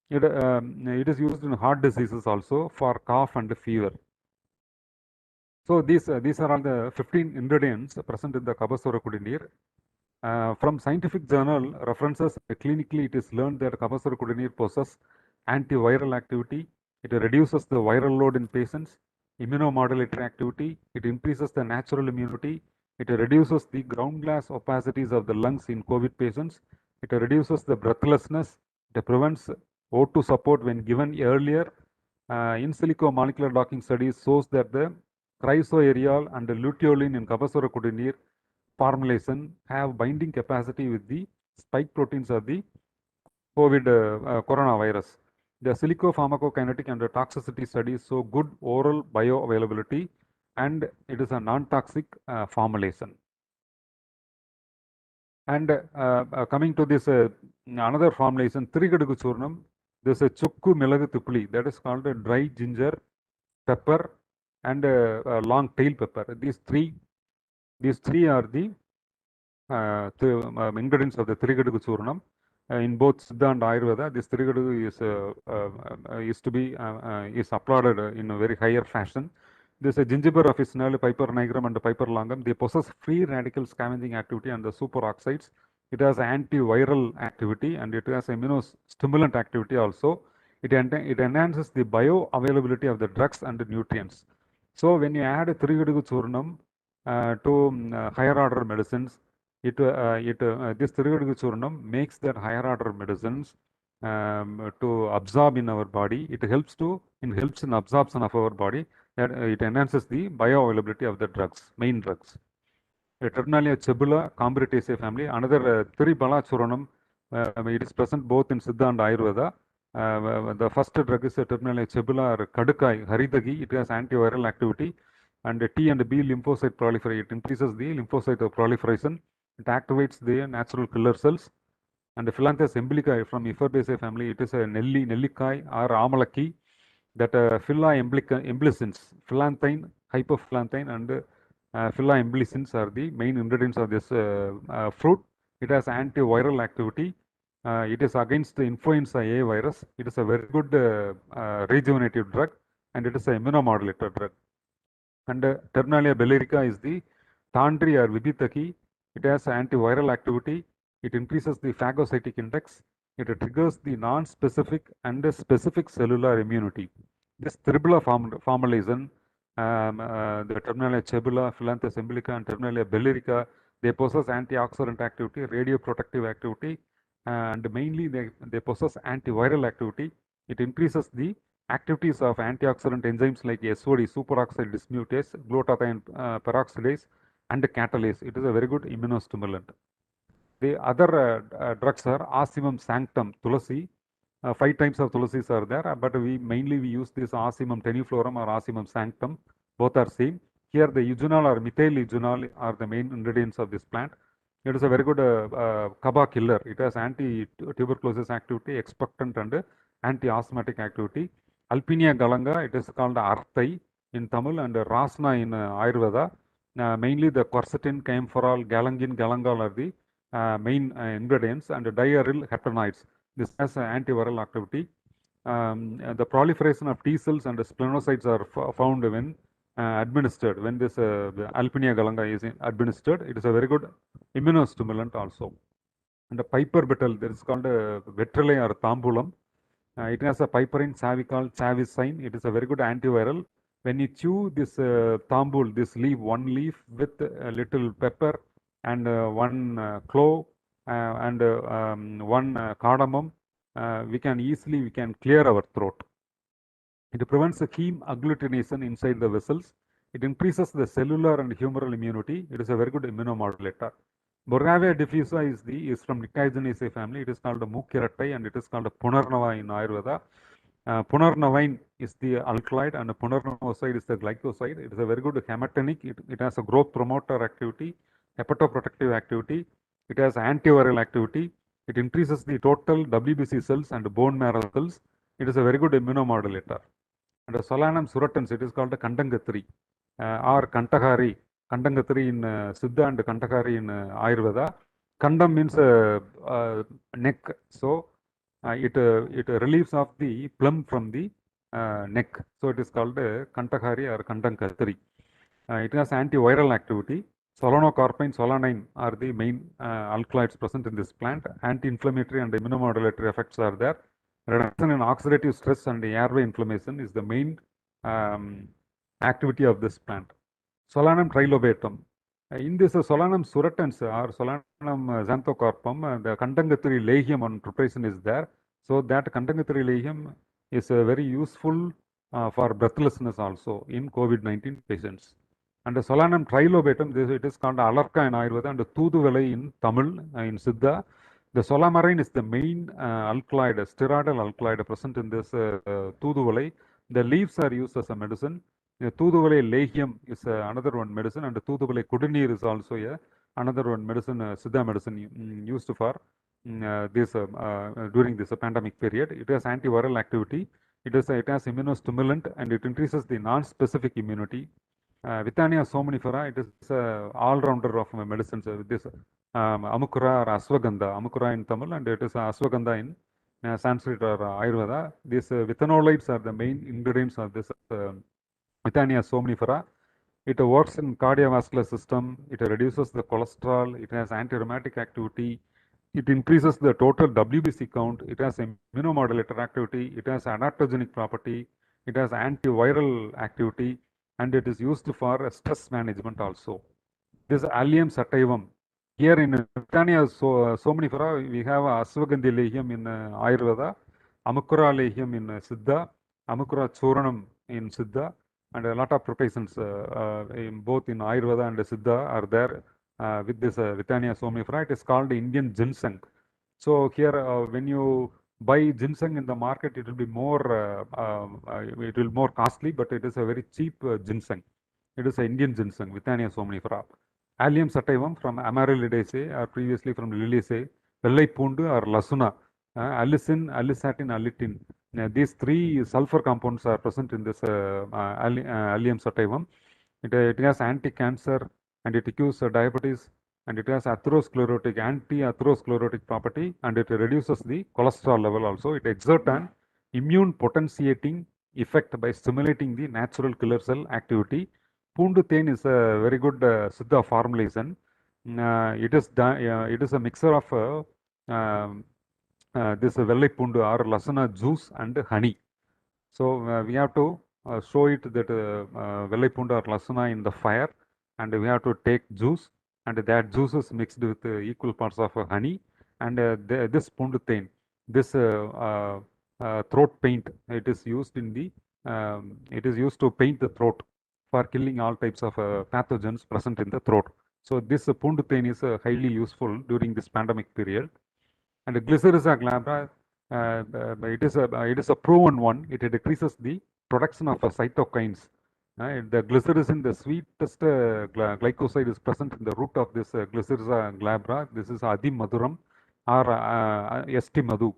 It is used in heart diseases also for cough and fever. So these are all the 15 ingredients present in the Kabasura Kudineer. From scientific journal references, clinically it is learned that Kabasura Kudineer possesses antiviral activity. It reduces the viral load in patients, immunomodulatory activity. It increases the natural immunity. It reduces the ground glass opacities of the lungs in COVID patients. It reduces the breathlessness. It prevents O2 support when given earlier. In silico molecular docking studies shows that the chrysoaerial and the luteolin in Kabasura Kudineer formulation have binding capacity with the spike proteins of the COVID coronavirus. The silico-pharmacokinetic and the toxicity studies show good oral bioavailability, and it is a non-toxic formulation. And coming to this another formulation, Tirigadugu Churnam, there's a Chukku Milagu Tupli, that is called a dry ginger, pepper, and long tail pepper. These three are the ingredients of the Tirigadugu Churnam. In both Siddha and Ayurveda, this Tirigadugu is applauded in a very higher fashion. This gingiber officinale, Piper nigrum, and Piper longum, they possess free radical scavenging activity and the superoxides. It has antiviral activity and it has immunostimulant activity also. It enhances the bioavailability of the drugs and the nutrients. So when you add Tirigadugu Churnam to higher order medicines, this Tirigadugu Churnam makes that higher order medicines to absorb in our body. It helps in absorption of our body. That it enhances the bioavailability of the drugs, main drugs. Terminalia cebula, Combretaceae family. Another Tiribala Churnam, it is present both in Siddha and Ayurveda. The first drug is Terminalia cebula or Kadukai, Haridagi. It has antiviral activity. And T and B lymphocyte proliferation. It increases the lymphocyte proliferation. It activates the natural killer cells. And the Phyllanthus embolica from Iferbaceae family, it is a Nellikai or Amalaki. That Phylla emblicins, phyllanthine, hypophylanthine, and Phylla emblicins are the main ingredients of this fruit. It has antiviral activity. It is against the influenza A virus. It is a very good rejuvenative drug, and it is an immunomodulator drug. And Terminalia bellerica is the Tandri or Vibhitaki. It has antiviral activity. It increases the phagocytic index. It triggers the non-specific and the specific cellular immunity. This Tribula formulation, the Terminalia cebula, Phyllanthus embolica, and Terminalia bellerica, they possess antioxidant activity, radioprotective activity, and mainly they possess antiviral activity. It increases the activities of antioxidant enzymes like SOD, superoxide dismutase, glutathione peroxidase, and catalase. It is a very good immunostimulant. The other drugs are Asimum sanctum, Tulasi. 5 types of Tulasis are there, but we use this Asimum teniflorum or Asimum sanctum. Both are same. Here the eugenol or methyl eugenol are the main ingredients of this plant. It is a very good Kaba killer. It has anti-tuberculosis activity, expectorant and anti-asthmatic activity. Alpinia galanga, it is called Arthai in Tamil, and Rasna in Ayurveda. Mainly the quercetin, camphorol, galangin, galangal are the main ingredients, and diaryl heptanoids. This has antiviral activity. The proliferation of T cells and splenocytes are found when administered. When this Alpinia galanga is administered, it is a very good immunostimulant also. And the piper betel, that is called vetrale or tambulam. It has a piperine savicol, chavicine. It is a very good antiviral. When you chew this tambul, this leaf, one leaf with a little pepper and one clove and one cardamom, we can clear our throat. It prevents the heme agglutination inside the vessels. It increases the cellular and humoral immunity. It is a very good immunomodulator. Borrelia diffusa is from Nicotianaceae family. It is called a Mukiratai, and it is called a Punarnava in Ayurveda. Punarnavine is the alkaloid and punarnovoside is the glycoside. It is a very good hematinic. It has a growth promoter activity, hepatoprotective activity. It has antiviral activity. It increases the total WBC cells and bone marrow cells. It is a very good immunomodulator. And Solanum surutans, it is called a Kandangatri or Kantahari. Kandangatri in Siddha and Kantakari in Ayurveda. Kandam means neck, so it relieves of the plum from the neck, so it is called Kantakari or Kandankatri. It has antiviral activity. Solanocorpine, solanine are the main alkaloids present in this plant. Anti-inflammatory and immunomodulatory effects are there. Reduction in oxidative stress and airway inflammation is the main activity of this plant. Solanum trilobatum. In this Solanum surutans or Solanum xanthocorpum, the Kandangatri legium on preparation is there. So that Kandangatri legium is very useful for breathlessness also in COVID-19 patients. And the Solanum trilobatum, it is called Alarka in Ayurveda and Thuduvalai in Tamil, in Siddha. The solamarine is the main alkaloid, steroidal alkaloid present in this Tooduvalai. The leaves are used as a medicine. The Tooduvalai legium is another one medicine, and the Tooduvalai kudineer is also another one medicine, Siddha medicine used for this during this pandemic period. It has antiviral activity. It has immunostimulant, and it increases the non-specific immunity. Withania somnifera, it is all-rounder of medicines. With this Amukura or Aswagandha, Amukura in Tamil, and it is Aswagandha in Sanskrit or Ayurveda. These withanolides are the main ingredients of this Withania somnifera. It works in cardiovascular system. It reduces the cholesterol. It has anti-rheumatic activity. It increases the total WBC count. It has immunomodulator activity. It has adaptogenic property. It has antiviral activity, and it is used for stress management also. This allium sativum. Here in Britannia, somnifera, we have Aswagandhi legium in Ayurveda, Amukura legium in Siddha, Amukura Churanam in Siddha, and a lot of preparations in both in Ayurveda and Siddha are there with this Britannia somnifera. It is called Indian ginseng. So here, when you buy ginseng in the market, it will be more costly, but it is a very cheap ginseng. It is an Indian ginseng, Withania somnifera. Allium sativum from Amaryllidaceae or previously from Liliaceae, Vellai Pundu or Lasuna, allicin, alisatin, alitin. These three sulfur compounds are present in this Allium sativum. It has anti-cancer, and it cures diabetes, and it has anti-atherosclerotic property, and it reduces the cholesterol level also. It exerts an immune potentiating effect by stimulating the natural killer cell activity. Pundu Tain is a very good Siddha formulation. It is a mixture of this Vellai Pundu or Lasana juice and honey. So we have to show it that Vellai Pundu or Lasana in the fire, and we have to take juice, and that juice is mixed with equal parts of honey, and this Pundu Tain, this throat paint, it is used in the it is used to paint the throat for killing all types of pathogens present in the throat. So this Pundu Tain is highly useful during this pandemic period. And Glycyrrhiza glabra, it is a proven one. It decreases the production of cytokines. The glycyrrhizin, the sweetest glycoside, is present in the root of this Glycyrrhiza glabra. This is Adi Maduram or St Madhu.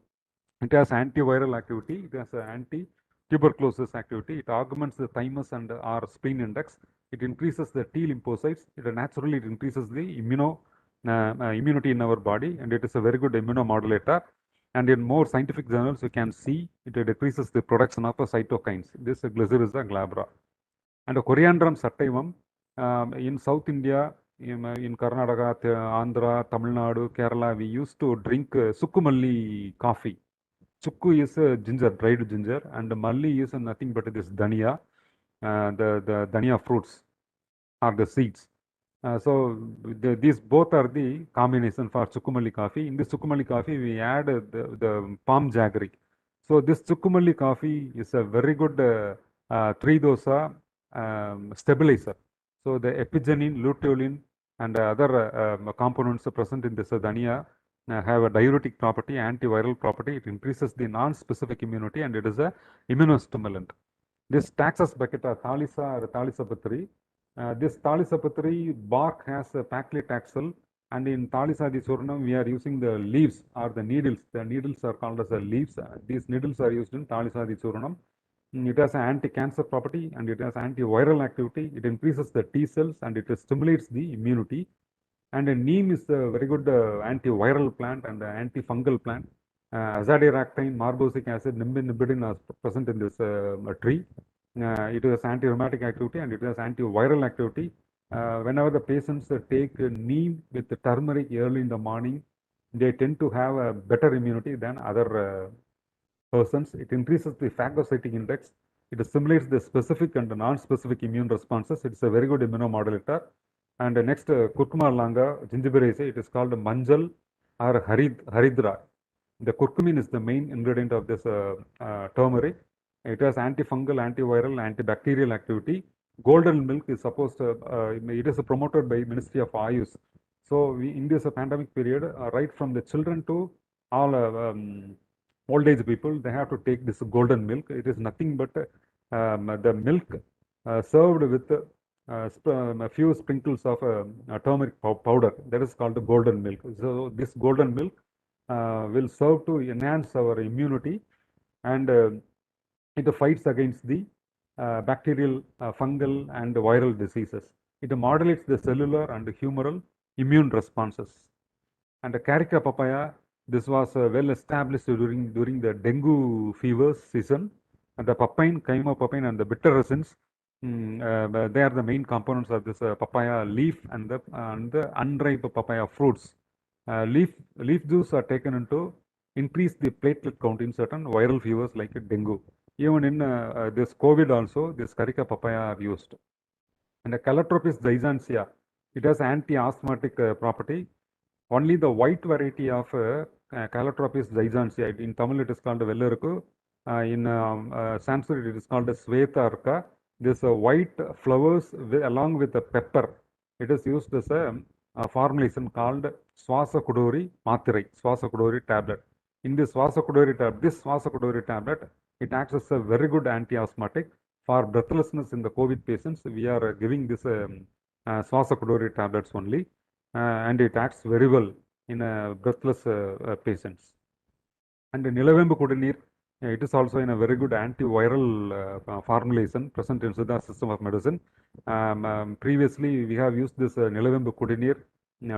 It has antiviral activity. It has anti-tuberculosis activity. It augments the thymus and our spleen index. It increases the T lymphocytes. It naturally increases the immunity in our body, and it is a very good immunomodulator. And in more scientific journals, you can see it decreases the production of cytokines. This Glycyrrhiza glabra. And Coriandrum sativum in South India, in Karnataka, Andhra, Tamilnadu, Kerala, we used to drink Sukkumalli coffee. Chukku is ginger, dried ginger, and Malli is nothing but this dhania, the dhania fruits or the seeds. So these both are the combination for Chukkumalli coffee. In this Chukkumalli coffee, we add the palm jaggery. So this Chukkumalli coffee is a very good tridosa stabilizer. So the epigenin, luteolin, and other components present in this dhania have a diuretic property, antiviral property. It increases the non-specific immunity, and it is a immunostimulant. This Taxus baccata, Thalissa or Thalisapatri, this Thalisapatri bark has a paclitaxel, and in Thalisadi Surnam we are using the leaves or the needles. The needles are called as the leaves. These needles are used in Thalisadi Surnam. It has an anti-cancer property, and it has antiviral activity. It increases the T cells, and it stimulates the immunity. And neem is a very good antiviral plant and antifungal plant. Azadiractine, marbosic acid, nimbin are present in this tree. It has anti-rheumatic activity, and it has antiviral activity. Whenever the patients take neem with turmeric early in the morning, they tend to have a better immunity than other persons. It increases the phagocytic index. It stimulates the specific and non-specific immune responses. It's a very good immunomodulator. And next, curcuma langa, gingiveraceae, it is called manjal or haridra. The curcumin is the main ingredient of this turmeric. It has antifungal, antiviral, antibacterial activity. Golden milk is supposed to, it is promoted by Ministry of Ayush. So in this pandemic period, right from the children to all old age people, they have to take this golden milk. It is nothing but the milk served with a few sprinkles of turmeric powder. That is called the golden milk. So this golden milk will serve to enhance our immunity, and it fights against the bacterial, fungal, and viral diseases. It modulates the cellular and humoral immune responses. And the carica papaya, this was well established during the dengue fever season. And the papain, chymopapine, and the bitter essence, they are the main components of this papaya leaf and the unripe papaya fruits. Leaf juice are taken into increase the platelet count in certain viral fevers like dengue. Even in this COVID also, this carica papaya are used. And the Calotropis zygonsea, it has anti-asthmatic property. Only the white variety of Calotropis zygonsea, in Tamil it is called Vellarukku, in Sanskrit it is called Sveta Arka. This white flowers along with the pepper, it is used as a formulation called Swasa Kudori Mathirai, Swasa Kudori tablet. In this Swasa Kudori tablet, it acts as a very good anti-asthmatic. For breathlessness in the COVID patients, we are giving this Swasa Kudori tablets only, and it acts very well in breathless patients. And Nilavembu Kudanir, it is also in a very good antiviral formulation present in Siddha system of medicine. Previously, we have used this Nilavembu Kudanir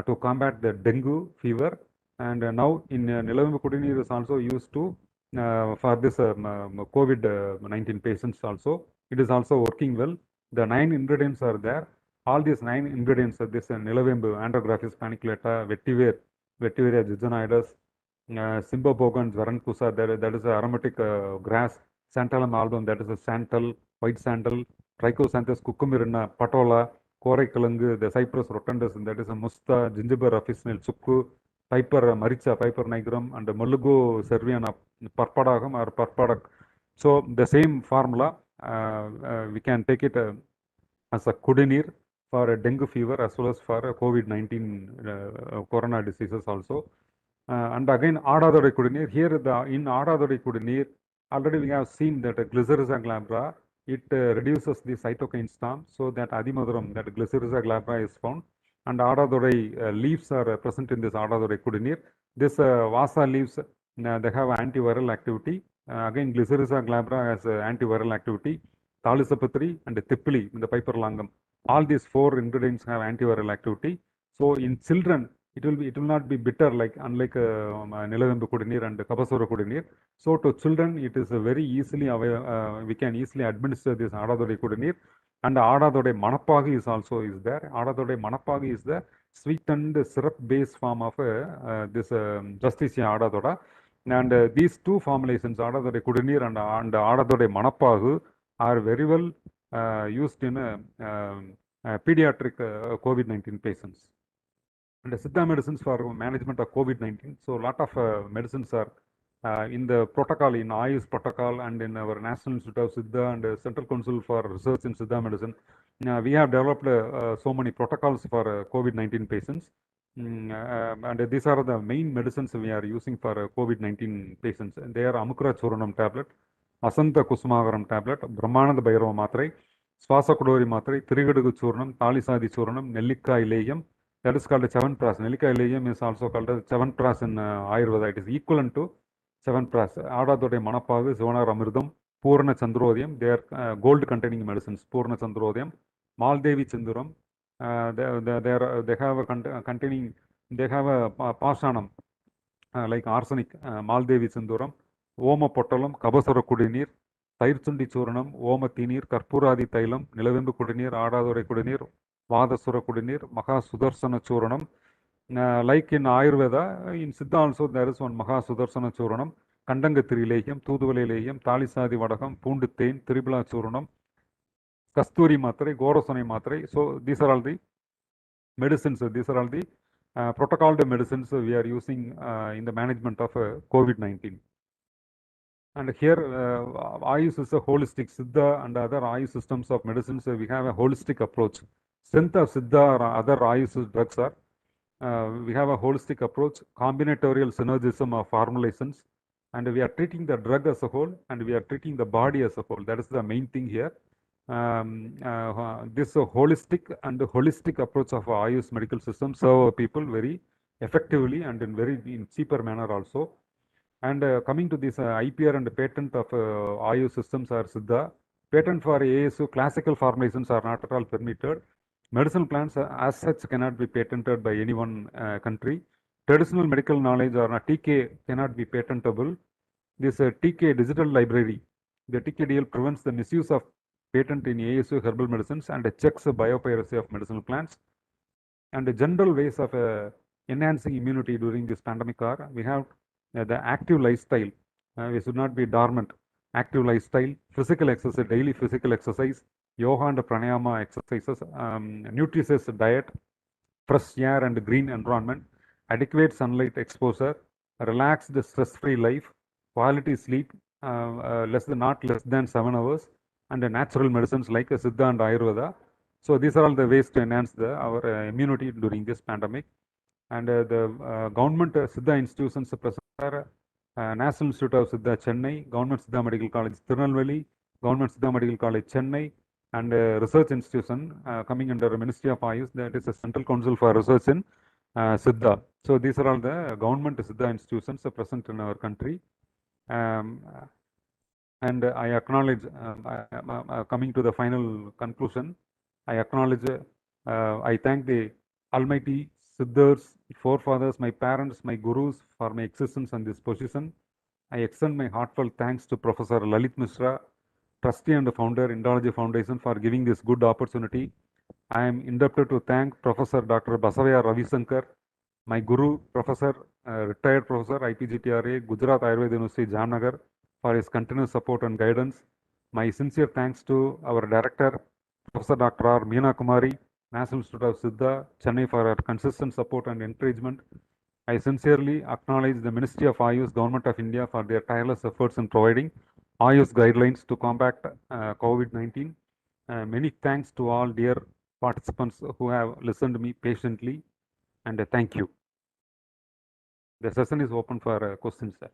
to combat the dengue fever, and now in Nilavembu Kudanir is also used to for this COVID-19 patients also. It is also working well. The 9 ingredients are there. All these 9 ingredients of this Nilavembu, Andrographis paniculata, Vetiveria jejunioides, Symbopogon zvarancusa, that is a aromatic grass, Santalum album, that is a santal, white santal, Trichosanthus cucumirina, patola, Koraikalangu, the Cyprus rotundus, that is a musta, Gingiber officinal, Sukku, Piper maricha, Piper nigrum, and the Mulugo serviana, Parpadagum or Parpadak. So the same formula, we can take it as a Kudenir for a dengue fever as well as for COVID-19 corona diseases also. And again, Adadode Kudenir. Here, in Adadode Kudenir, already we have seen that Glycyrrhiza glabra, it reduces the cytokine storm, so that Adimaduram, that Glycyrrhiza glabra is found. And Adadode leaves are present in this Adadode Kudenir. This Vasa leaves, they have antiviral activity. Again, Glycyrrhiza glabra has antiviral activity. Talisapatri and Tippili in the Piper langum. All these 4 ingredients have antiviral activity. So in children, it will not be bitter unlike Nilavembu Kudanir and Kapasura Kudanir. So to children, it is very easily we can easily administer this Adadode Kudanir. And Adadode Manapagi is also there. Adadode Manapagi is the sweetened syrup-based form of this Justicia Adadoda. And these 2 formulations, Adadode Kudanir and Adadode Manapagu, are very well used in pediatric COVID-19 patients. And the Siddha medicines for management of COVID-19. So a lot of medicines are in the protocol, in Ayush protocol, and in our National Institute of Siddha and Central Council for Research in Siddha Medicine. We have developed so many protocols for COVID-19 patients. And these are the main medicines we are using for COVID-19 patients. They are Amukra Churanam tablet, Asanta Kusumagaram tablet, Brahmananda Bhairava Matrai, Swasa Kudori Matrai, Trigadugu Churnam, Talisadi Churnam, Nellika Ilayam. That is called a Chavanpras. Nellika Ilayam is also called a Chavanpras in Ayurveda. It is equivalent to Chavanpras. Adadode Manapagu, Zona Amridam, Purna Chandrodhyam. They are gold containing medicines. Purna Chandrodhyam, Maldevi Chinduram. They have a containing, they have a Pashanam like arsenic, Maldevi Chinduram, Oma Potalam, Kabasara Kudinir, Tairchundi Churanam, Oma Tinir, Karpuradi Tailam, Nilavembu Kudinir, Adadore Kudinir, Vadasura Kudinir, Maha Sudarsana Churanam. Like in Ayurveda, in Siddha also there is one Maha Sudarsana Churanam, Kandangathiri Lehyam, Thuduvale Lehyam, Talisadi Vadakam, Punditain, Tribula Churanam, Kasturi Matrai, Gorosani Matrai. So these are all the medicines, these are all the protocoled medicines we are using in the management of COVID-19. And here, Ayush is a holistic Siddha and other Ayush systems of medicines. We have a holistic approach. Strength of Siddha or other Ayush drugs are We have a holistic approach, combinatorial synergism of formulations, and we are treating the drug as a whole, and we are treating the body as a whole. That is the main thing here. This holistic approach of Ayush medical system serve people very effectively and in cheaper manner also. And coming to this IPR and patent of Ayush systems are Siddha. Patent for ASU classical formulations are not at all permitted. Medicinal plants as such cannot be patented by any one country. Traditional medical knowledge or TK cannot be patentable. This TK digital library, the TKDL prevents the misuse of patent in ASU herbal medicines and checks the biopiracy of medicinal plants. And the general ways of enhancing immunity during this pandemic are, we have the active lifestyle. We should not be dormant. Active lifestyle, physical exercise, daily physical exercise, yoga and pranayama exercises, nutritious diet, fresh air and green environment, adequate sunlight exposure, relaxed stress-free life, quality sleep, not less than 7 hours, and natural medicines like Siddha and Ayurveda. So these are all the ways to enhance our immunity during this pandemic. And the government Siddha institutions present are National Institute of Siddha Chennai, Government Siddha Medical College Tirunelveli, Government Siddha Medical College Chennai, and research institution coming under the Ministry of Ayush, that is a Central Council for Research in Siddha. So these are all the government Siddha institutions present in our country. And I acknowledge, coming to the final conclusion, I acknowledge, I thank the Almighty Siddhas, forefathers, my parents, my gurus for my existence in this position. I extend my heartfelt thanks to Professor Lalit Mishra, trustee and founder, Indology Foundation, for giving this good opportunity. I am indebted to thank Professor Dr. Basavaya Ravisankar, my guru, Professor, retired Professor, IPGTRA, Gujarat Ayurveda University, Jamnagar, for his continuous support and guidance. My sincere thanks to our director, Professor Dr. R. Meena Kumari, National Institute of Siddha, Chennai, for her consistent support and encouragement. I sincerely acknowledge the Ministry of Ayush, Government of India, for their tireless efforts in providing Ayush guidelines to combat COVID-19. Many thanks to all dear participants who have listened to me patiently, and thank you. The session is open for questions, sir.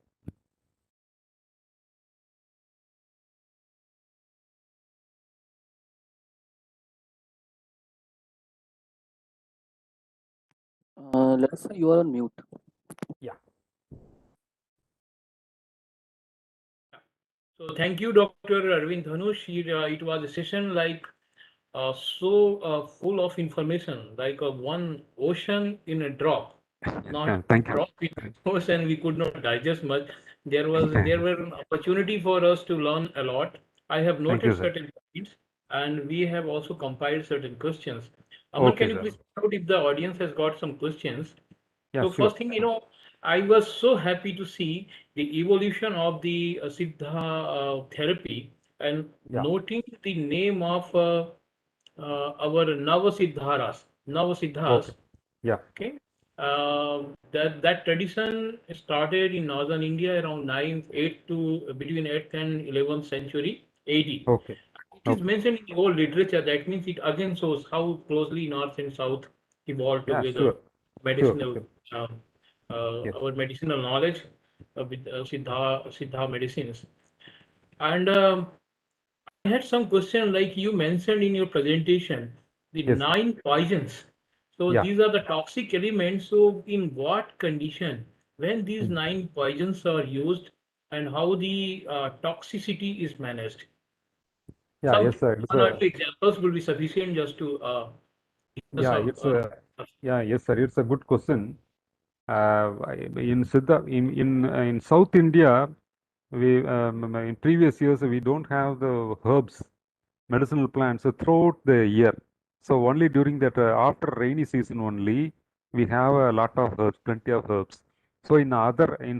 Let's say you are on mute. Yeah. So thank you, Dr. Aravind Dhanush. It was a session like so full of information, like one ocean in a drop. Not Thank you. drop in ocean, we could not digest much. There were an opportunity for us to learn a lot. I have Thank you, noted sir. certain points, and we have also compiled certain questions. Aman, Okay, can you sir. please find out if the audience has got some questions? Yeah, So sure. first thing, I was so happy to see the evolution of the Siddha therapy and Yeah. noting the name of our Navasiddhas. Okay. Yeah. Okay, that tradition started in northern India around 9th, 8th to between 8th and 11th century AD. Okay. It is Okay. mentioned in the old literature. That means it again shows how closely North and South evolved Yeah, together. sure. Sure. Medicinal, Sure. um, Yes. our medicinal knowledge with Siddha medicines. And I had some question like you mentioned in your presentation, the Yes. 9 poisons. So Yeah. these are the toxic elements. So in what condition, when these Mm. 9 poisons are used, and how the toxicity is managed? Yeah. Some Yes, sir. It's one or a, two examples will be sufficient just to give us yeah. It's a, a yeah. Yes, sir. It's a good question. In Siddha, in South India, in previous years we don't have the herbs, medicinal plants throughout the year. So only during that after rainy season only we have a lot of herbs, plenty of herbs. So in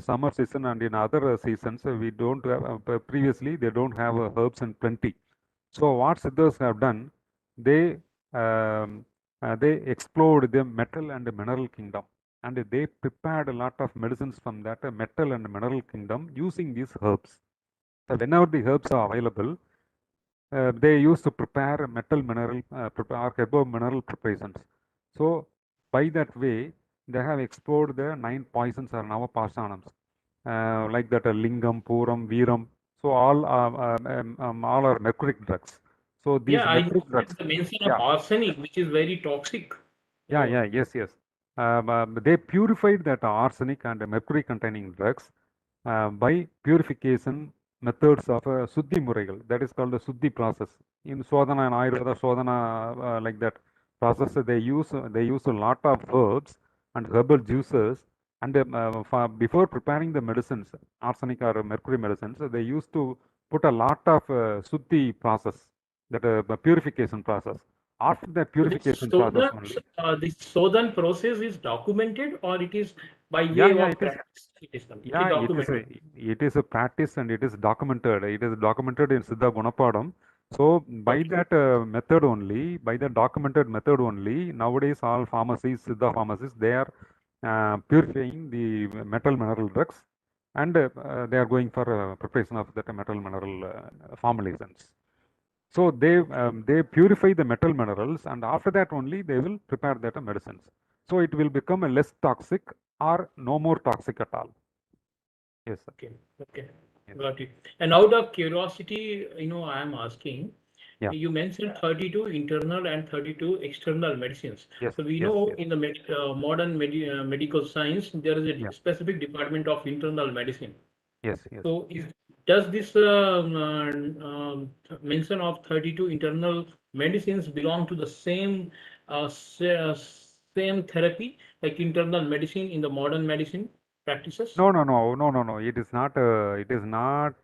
summer season and in other seasons we don't have. Previously they don't have herbs in plenty. So what Siddhas have done, they they explored the metal and mineral kingdom, and they prepared a lot of medicines from that metal and mineral kingdom using these herbs. So whenever the herbs are available, they used to prepare metal mineral, prepare herbo mineral preparations. So by that way, they have explored the 9 poisons or Navapashanams, like that Lingam, Puram, Veeram. So all are mercuric drugs. So these Yeah, I mercuric noticed drugs, the mention of yeah, arsenic, which is very toxic. So, yes. They purified that arsenic and mercury containing drugs by purification methods of Suddhi Muraigal. That is called the Suddhi process. In Sodhana and Ayurveda, Sodhana, like that process, they use a lot of herbs and herbal juices. And before preparing the medicines, arsenic or mercury medicines, they used to put a lot of Suddhi process, that purification process. After that so purification process only, this Sodan process is documented, or it is by yeah, way of it is. practice? It is Yeah, documented. it is a practice and it is documented. It is documented in Siddha Gunapadam. So by Okay. that method only, by the documented method only, nowadays all pharmacies, Siddha pharmacies, they are purifying the metal mineral drugs, and they are going for preparation of that metal mineral formulations. So they purify the metal minerals, and after that only they will prepare that medicines. So it will become a less toxic or no more toxic at all. Yes, sir. Okay. Okay. Yes. Got it. And out of curiosity, I am asking, Yeah. you mentioned 32 internal and 32 external medicines. Yes. So we Yes. know Yes. in the modern medical science, there is Yeah. a specific department of internal medicine. Yes. Yes. So does this mention of 32 internal medicines belong to the same therapy, like internal medicine in the modern medicine practices? No. It is not. It is not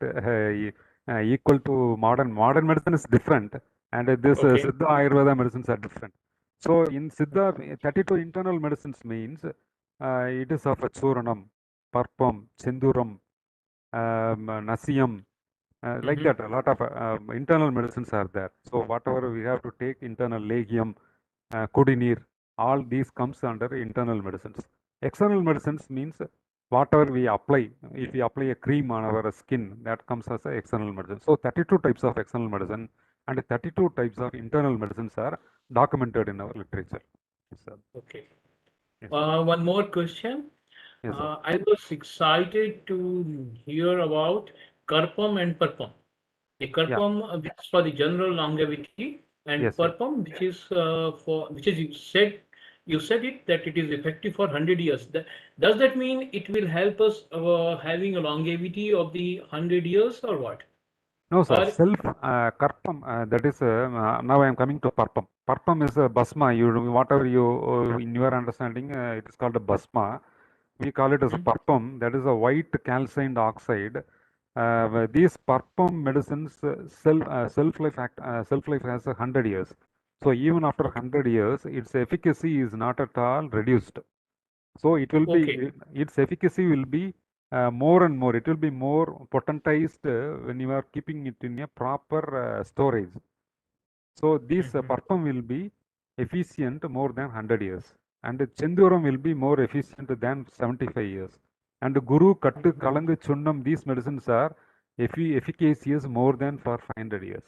equal to modern. Modern medicine is different, and this Okay. Siddha Ayurveda medicines are different. So in Siddha, 32 internal medicines means it is of Churanam, Parpam, Chinduram, Nasiyam, like Mm-hmm. that. A lot of internal medicines are there. So whatever we have to take, internal legium, Kudineer, all these comes under internal medicines. External medicines means whatever we apply. If we apply a cream on our skin, that comes as a external medicine. So 32 types of external medicine and 32 types of internal medicines are documented in our literature. Yes, sir. Okay. Yes, sir. One more question. Yes, sir. I was excited to hear about Karpam and Parpam. The Yeah. Karpam, which is for the general longevity, and Yes, yes. Parpam, which is you said it that it is effective for 100 years. Does that mean it will help us having a longevity of the 100 years, or what? No, sir. Or Self karpam. That is now I am coming to parpam. Parpam is a basma. Whatever you in your understanding, it is called a basma. We call it as a Mhm. parpam. That is a white calcined oxide. These parpam medicines self life has 100 years. So even after Okay. 100 years, its efficacy is not at all reduced. So it will be Okay. its efficacy will be more and more. It will be more potentized when you are keeping it in a proper storage. So this Mhm. parfum will be efficient more than 100 years, and Chenduram will be more efficient than 75 years. And Guru, Kattu, Mhm. Kalangu, Chunnam, these medicines are efficacious more than for 500 years.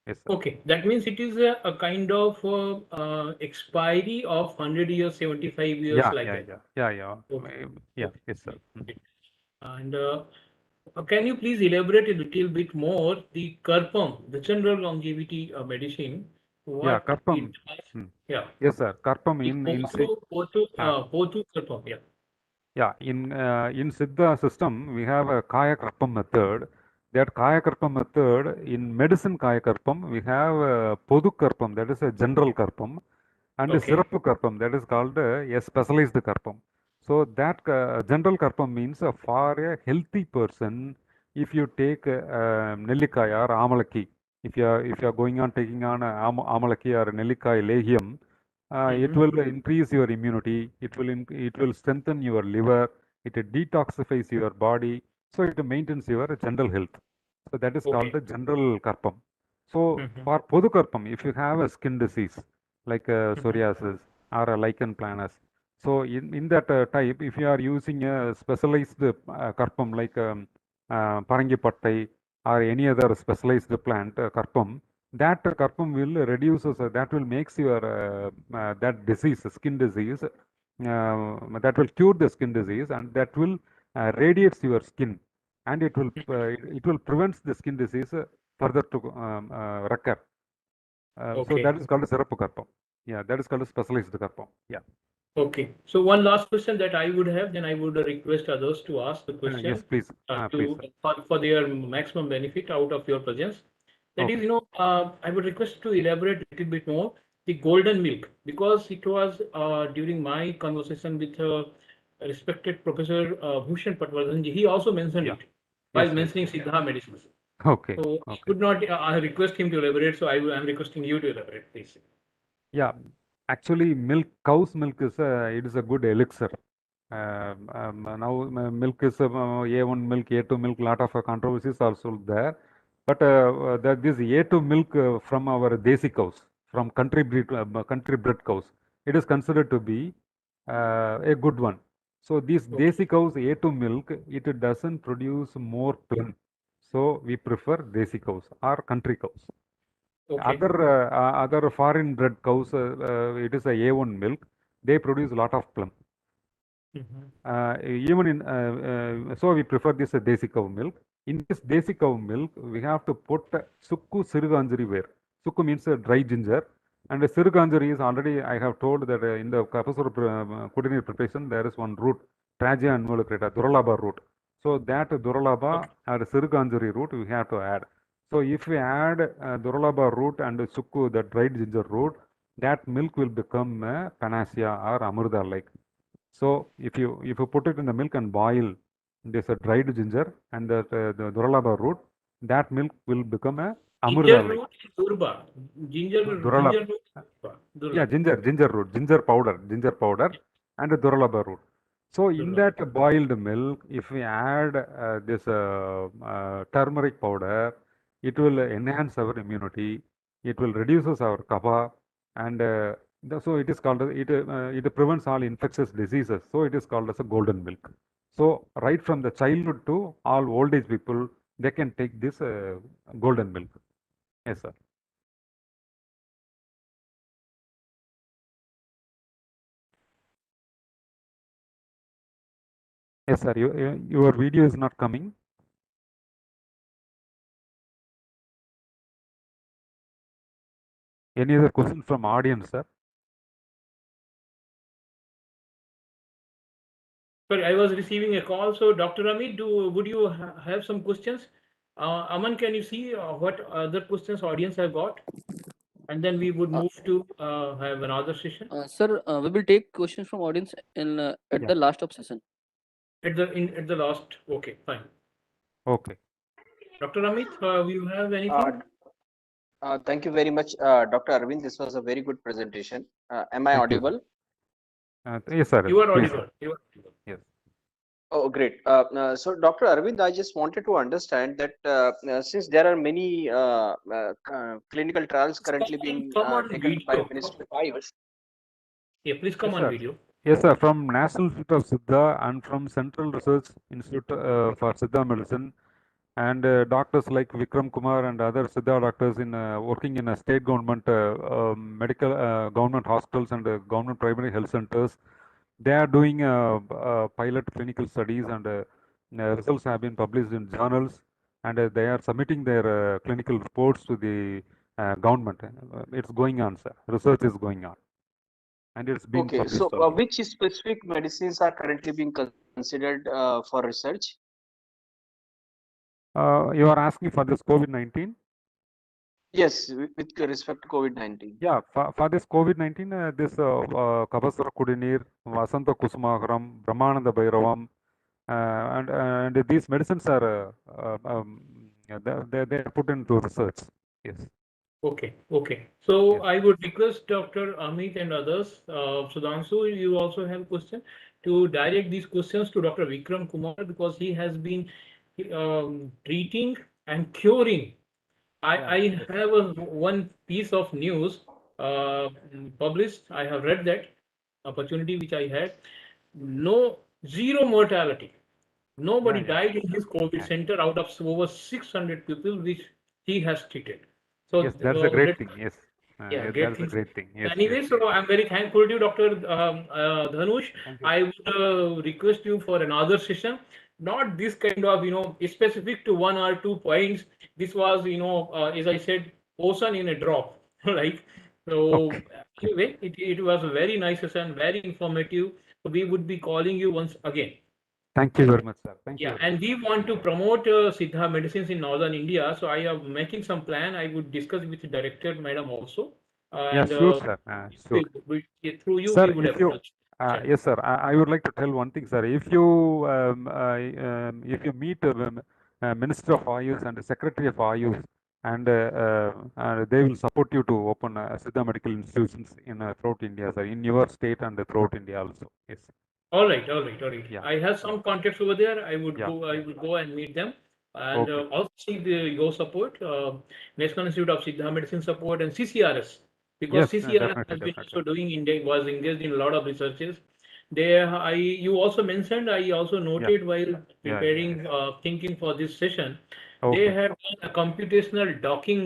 Yes, sir. Okay, that means it is a kind of expiry of 100 years, 75 years, Yeah, like yeah, that. yeah, yeah, yeah. Okay. Yeah, Okay. yes, sir. Okay. And can you please elaborate a little bit more the Karpam, the general longevity medicine, Yeah, what it Karpam. does? Hmm. Yeah, Yes, sir. Karpam the uh, Potu Karpam. Yeah. in Siddha system, we have a Kaya Karpam method. That Kaya Karpam method, in medicine Kaya Karpam, we have Podu Karpam, that is a general Karpam, and Okay. Sirappu Karpam, that is called a specialized Karpam. So that general Karpam means for a healthy person, if you take Nellikaya or Amalaki, if you are going on taking on Amalaki or Nellikaya Legium, it Mm-hmm. will increase your immunity. It will strengthen your liver. It detoxifies your body. So it maintains your general health. So that is called Okay. the general karpam. So Mm-hmm. for podu karpam, if you have a skin disease like Mm-hmm. psoriasis or a lichen planus, so in that type, if you are using a specialized karpam like parangipattai or any other specialized plant karpam, that karpam will reduce, that will makes your that disease, skin disease, that will cure the skin disease, and that will radiates your skin, and it will prevent the skin disease further to recur. So that Okay. is called a Sirapukarpam. Yeah, that is called a specialized karpam. Yeah. Okay. So one last question that I would have, then I would request others to ask the Yes, question please. Please, to sir. for their maximum benefit out of your presence. That is, Okay. I would request to elaborate a little bit more the golden milk, because it was during my conversation with respected Professor Bhushan Patwardhan, he also mentioned Yeah. it while Yes, yes. mentioning Siddha medicine. Okay. So I Okay. would not I request him to elaborate. So I'm requesting you to elaborate, please. Yeah, actually, cow's milk is it is a good elixir. Now milk is A1 milk, A2 milk. Lot of controversies also there, but this A2 milk from our desi cows, from country bred cows, it is considered to be a good one. So these Okay. desi cows A2 milk, it doesn't produce more plum. So we prefer desi cows or country cows. Okay. Other foreign bred cows, it is a A1 milk. They produce a lot of plum. Mhm. Even in so we prefer this desi cow milk. In this desi cow milk, we have to put sukku siruganjari ware. Sukku means dry ginger, and siruganjari is already. I have told that in the Kapasura culinary preparation there is one root, Tragia involucrata, Duralaba root. So that Duralaba Okay. or siruganjari root we have to add. So if we add Duralaba root and sukku, the dried ginger root, that milk will become panacea or amrita like. So if you put it in the milk and boil this dried ginger and the Duralaba root, that milk will become a amrita Ginger like. root is durba. Ginger Duralaba, root is yeah, durlab. ginger root, ginger powder, and the Duralaba root. So in Durlab. that boiled milk, if we add this turmeric powder, it will enhance our immunity. It will reduces our kapha, and so it is called it prevents all infectious diseases. So it is called as a golden milk. So right from the childhood to all old age people, they can take this golden milk. Yes, sir. Yes, sir. Your video is not coming. Any other question from audience, sir? Sorry, I was receiving a call. So, Dr. Amit, would you have some questions? Aman, can you see what other questions audience have got? And then we would Uh, move to have another session Sir, we will take questions from audience in at Yeah. the last of session. at the last. Okay, fine. Okay. Dr. Amit, will you have Uh, anything? Thank you very much, Dr. Aravind. This was a very good presentation. Am I Thank you, sir. audible? Yes, sir. You are Please, audible. sir. You are audible. Yes. Oh, great. So, Dr. Aravind, I just wanted to understand that since there are many clinical trials Please currently being come on taken up by video. Ministry of IOS. Yeah, please come Yes, on sir. video. Yes, sir. From National Institute of Siddha and from Central Research Institute for Siddha Medicine, and doctors like Vikram Kumar and other Siddha doctors in working in a state government medical government hospitals and government primary health centers, they are doing pilot clinical studies, and results have been published in journals, and they are submitting their clinical reports to the government. It's going on, sir. Research is going on, and it's being Okay, so published also. which specific medicines are currently being considered for research? You are asking for this COVID-19? Yes, with respect to COVID-19. Yeah, for this COVID-19, this Kabasara Kudinir, Vasanta Kusumagaram, Brahmananda Bhairavam, and these medicines are yeah, they are put into research. Yes. Okay, okay. So Yes. I would request Dr. Amit and others, Sudhanshu, you also have a question, to direct these questions to Dr. Vikram Kumar, because he has been treating and curing. Yeah. I Yes. have one piece of news published. I have read that opportunity which I had. No, zero mortality. Yeah. Nobody Yeah. died in his COVID Yeah. center out of over 600 people which he has treated. So Yes, that's a great let thing. Yes. Yeah, great That's a things. great thing. Yes, Anyway, yes, so I'm very thankful to you, Dr. Dhanush. thank you. I would request you for another session, not this kind of, specific to one or two points. This was, as I said, ocean in a drop, right? So Okay. anyway, it was a very nice session, very informative. So we would be calling you once again. Thank you very much, sir. Thank you Yeah, very and much. we want to promote Siddha medicines in northern India. So I am making some plan. I would discuss with the director, madam, also, Yeah, and sure, sir. Sure. through you we Sir, would if you, approach Chennai. yes, sir, I would like to tell one thing, sir. If you meet Minister of Ayush and the Secretary of Ayush, and they will support you to open Siddha medical institutions in throughout India, sir, in your state and throughout India also. Yes. All right, all right, all right. Yeah. I have Yeah. some contacts over there. I would Yeah. go. I Yeah. will go and meet them, and Okay. also seek your support, National Institute of Siddha Medicine support, and CCRS, because Yes, CCRS definitely, has been definitely. also was engaged in a lot of researches. There, you also mentioned. I also Yeah. noted while Yeah. Yeah. preparing, thinking for this session, they Okay. have done a computational docking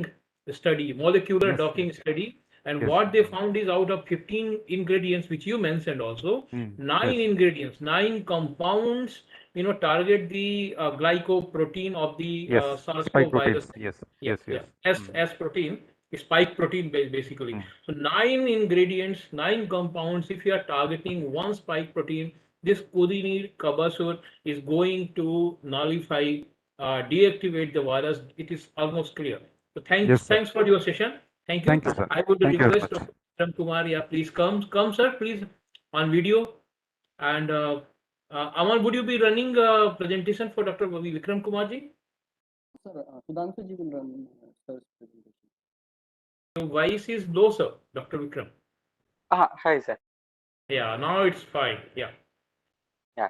study, molecular Yes. Yes. docking study, and Yes. what they found is out of 15 ingredients, which you mentioned also, Yes. nine ingredients, nine compounds, target the glycoprotein of the Yes. Spike SARS-CoV virus. proteins. Yes. Yeah, Yes. yeah. Yes. S protein, spike protein basically. Mm. So nine ingredients, nine compounds. If you are targeting one spike protein, this codeine Kabasur is going to nullify, deactivate the virus. It is almost clear. So Yes, sir. thanks for your session. Thank you. Thank you, sir. I would Thank you very request much. Dr. Kumar, yeah, please come, sir, please, on video. And Aman, would you be running a presentation for Dr. Vikram Kumarji? Sir, Sudhanshu ji will run sir's presentation. Your voice is low, sir, Dr. Vikram. Hi, sir. Yeah, now it's fine. Yeah. Yeah.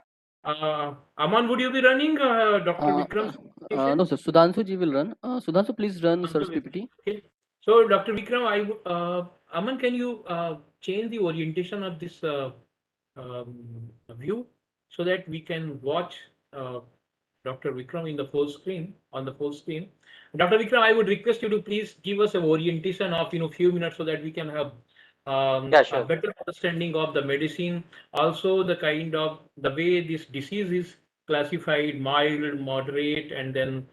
Aman, would you be running Dr. Vikram's presentation? No, sir. Sudhanshu ji will run. Sudhanshu, please run Dr. sir's Vikram. PPT. Okay. So, Dr. Vikram, Aman, can you change the orientation of this view so that we can watch uh, Dr. Vikram in the full screen, on the full screen. Dr. Vikram, I would request you to please give us an orientation of few minutes so that we can have Yeah, a sure. better understanding of the medicine, also the kind of the way this disease is classified, mild, moderate, and then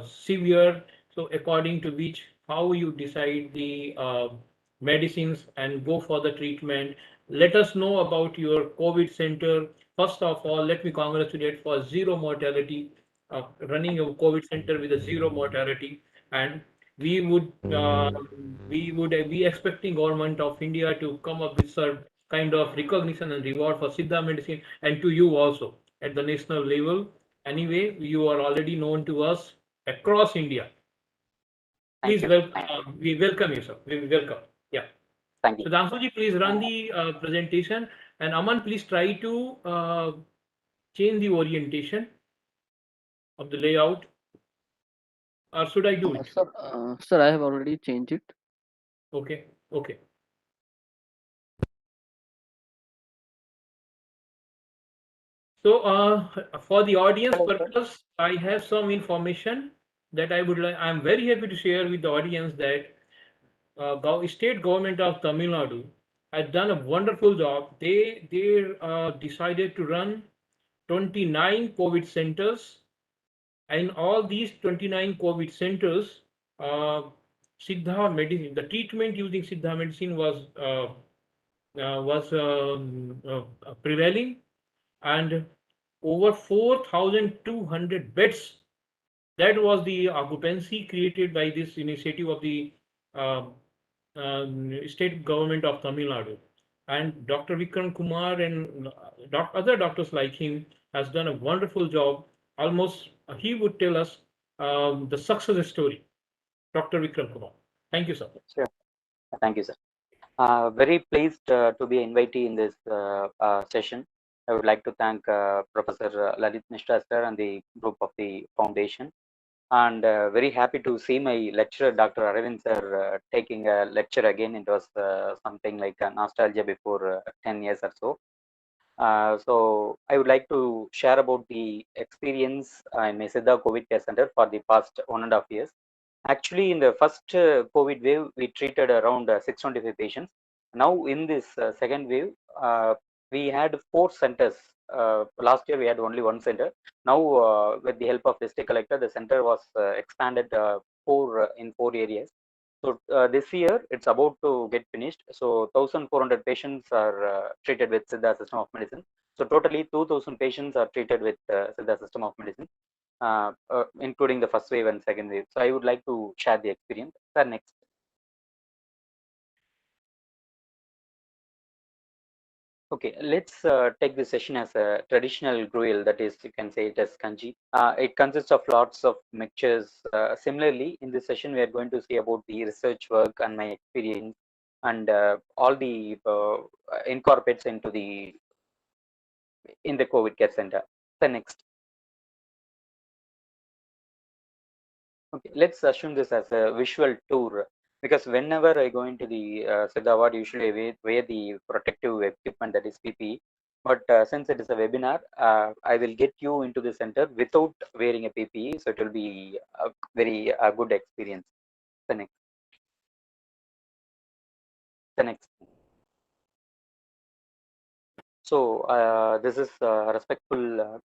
severe. So according to which, how you decide the medicines and go for the treatment. Let us know about your COVID center. First of all, let me congratulate for zero mortality, running a COVID center with a zero mortality, and we would uh, we would be expecting government of India to come up with some kind of recognition and reward for Siddha medicine, and to you also at the national level. Anyway, you are already known to us across India. Thank Please you. welcome. We welcome you, sir. We welcome. Yeah. Thank you. So Damsuji, please run the presentation, and Aman, please try to change the orientation of the layout, or should I do it? Sir, I have already changed it. Okay, okay. So for the audience purpose, I have some information that I would like. I'm very happy to share with the audience that state government of Tamil Nadu has done a wonderful job. They decided to run 29 COVID centers. In all these 29 COVID centers, uh, Siddha medicine, the treatment using Siddha medicine was prevailing, and over 4,200 beds. That was the occupancy created by this initiative of the uh, state government of Tamil Nadu. And Dr. Vikram Kumar and other doctors like him has done a wonderful job. Almost, he would tell us the success story. Dr. Vikram Kumar. Thank you, sir. Sure. Thank you, sir. Very pleased to be invited in this session. I would like to thank Professor Lalit Mishra sir and the group of the foundation. And very happy to see my lecturer, Dr. Aravind sir, taking a lecture again. It was something like a nostalgia before 10 years or so. So I would like to share about the experience in my Siddha COVID Care Center for the past 1.5 years. Actually, in the first COVID wave, we treated around 625 patients. Now, in this second wave, we had 4 centers. Last year, we had only 1 center. Now, with the help of district collector, the center was expanded in 4 areas. So this year, it's about to get finished. So 1,400 patients are treated with Siddha system of medicine. So totally 2,000 patients are treated with Siddha system of medicine, including the first wave and second wave. So I would like to share the experience. Sir, next. Okay, let's take this session as a traditional gruel, that is, you can say it as kanji. It consists of lots of mixtures. Similarly, in this session, we are going to see about the research work and my experience and all the incorporates into in the COVID care center. The next. Okay, let's assume this as a visual tour, because whenever I go into the Siddha Ward, usually I wear the protective equipment, that is PPE. But since it is a webinar, I will get you into the center without wearing a PPE, so it will be a very good experience. The next, the next. So this is respectful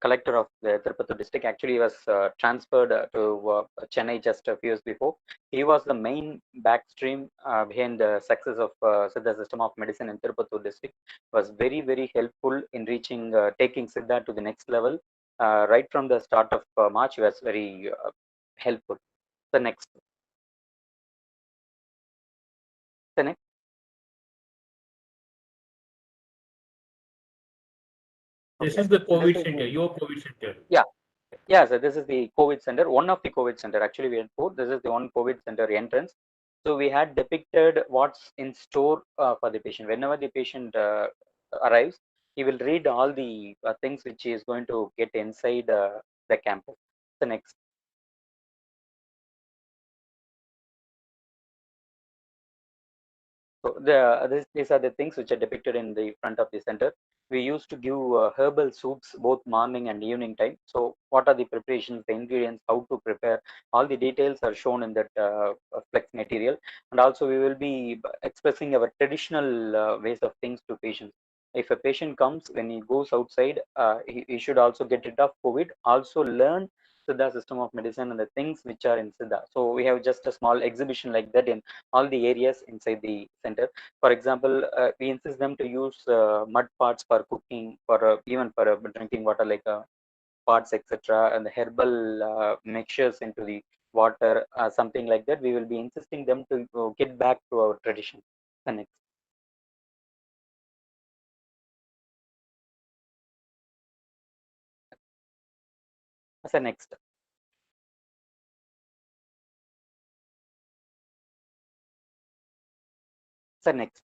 collector of the Tirupattur district. Actually was transferred to Chennai just a few years before. He was the main backstream behind the success of Siddha system of medicine in Tirupattur district. Was very, very helpful in reaching, taking Siddha to the next level. Right from the start of March, he was very helpful. The next, the next. This Okay. is the So this COVID is center, the, your COVID center. yeah. Yeah, so this is the COVID center, one of the COVID center. Actually, we had 4. This is the one COVID center entrance. So we had depicted what's in store for the patient. Whenever the patient arrives, he will read all the things which he is going to get inside the campus. The next. So these are the things which are depicted in the front of the center. We used to give herbal soups both morning and evening time. So what are the preparations, the ingredients, how to prepare, all the details are shown in that flex material. And also we will be expressing our traditional ways of things to patients. If a patient comes, when he goes outside, he should also get rid of COVID, also learn Siddha system of medicine and the things which are in Siddha. So we have just a small exhibition like that in all the areas inside the center. For example, we insist them to use mud pots for cooking, for even for drinking water, like pots, etc., and the herbal mixtures into the water, something like that. We will be insisting them to get back to our tradition. The next, the next, the next.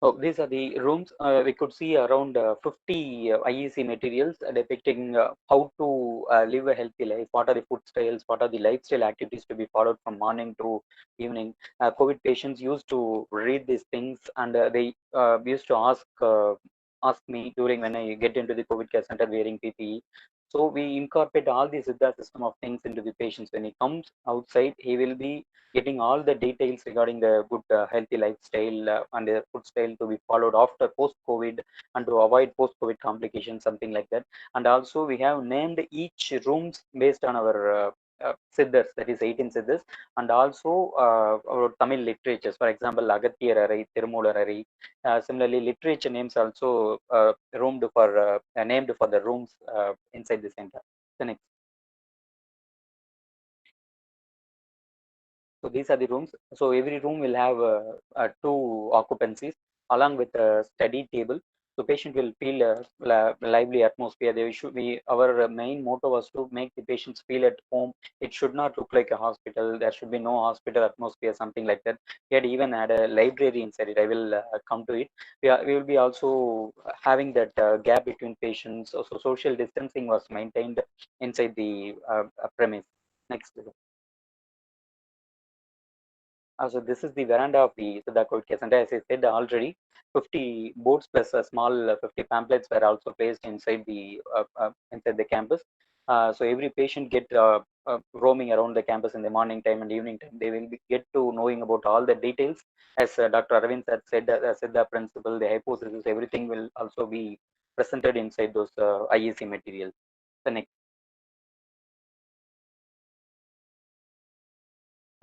Oh, these are the rooms. We could see around 50 IEC materials depicting how to live a healthy life. What are the food styles? What are the lifestyle activities to be followed from morning to evening? COVID patients used to read these things, and they used to ask me during when I get into the COVID care center wearing PPE. So we incorporate all the Siddha system of things into the patients. When he comes outside, he will be getting all the details regarding the good healthy lifestyle and the food style to be followed after post-COVID, and to avoid post-COVID complications, something like that. And also we have named each rooms based on our siddhas, that is 18 siddhas, and also our Tamil literatures. For example, Agathiyararai, Tirumularai. Similarly, literature names also named for the rooms inside the center. The next. So these are the rooms. So every room will have 2 occupancies along with a study table. So patient will feel a lively atmosphere. Our main motto was to make the patients feel at home. It should not look like a hospital. There should be no hospital atmosphere, something like that. We had even had a library inside it. I will come to it. We will be also having that gap between patients. So social distancing was maintained inside the premise. Next. So this is the veranda of the Siddha COVID Care Center. As I said already, 50 boards plus a small 50 pamphlets were also placed inside the campus. So every patient get roaming around the campus in the morning time and evening time. They will get to knowing about all the details. As Dr. Aravind had said, Siddha principle, the hypothesis, everything will also be presented inside those IEC materials. The next.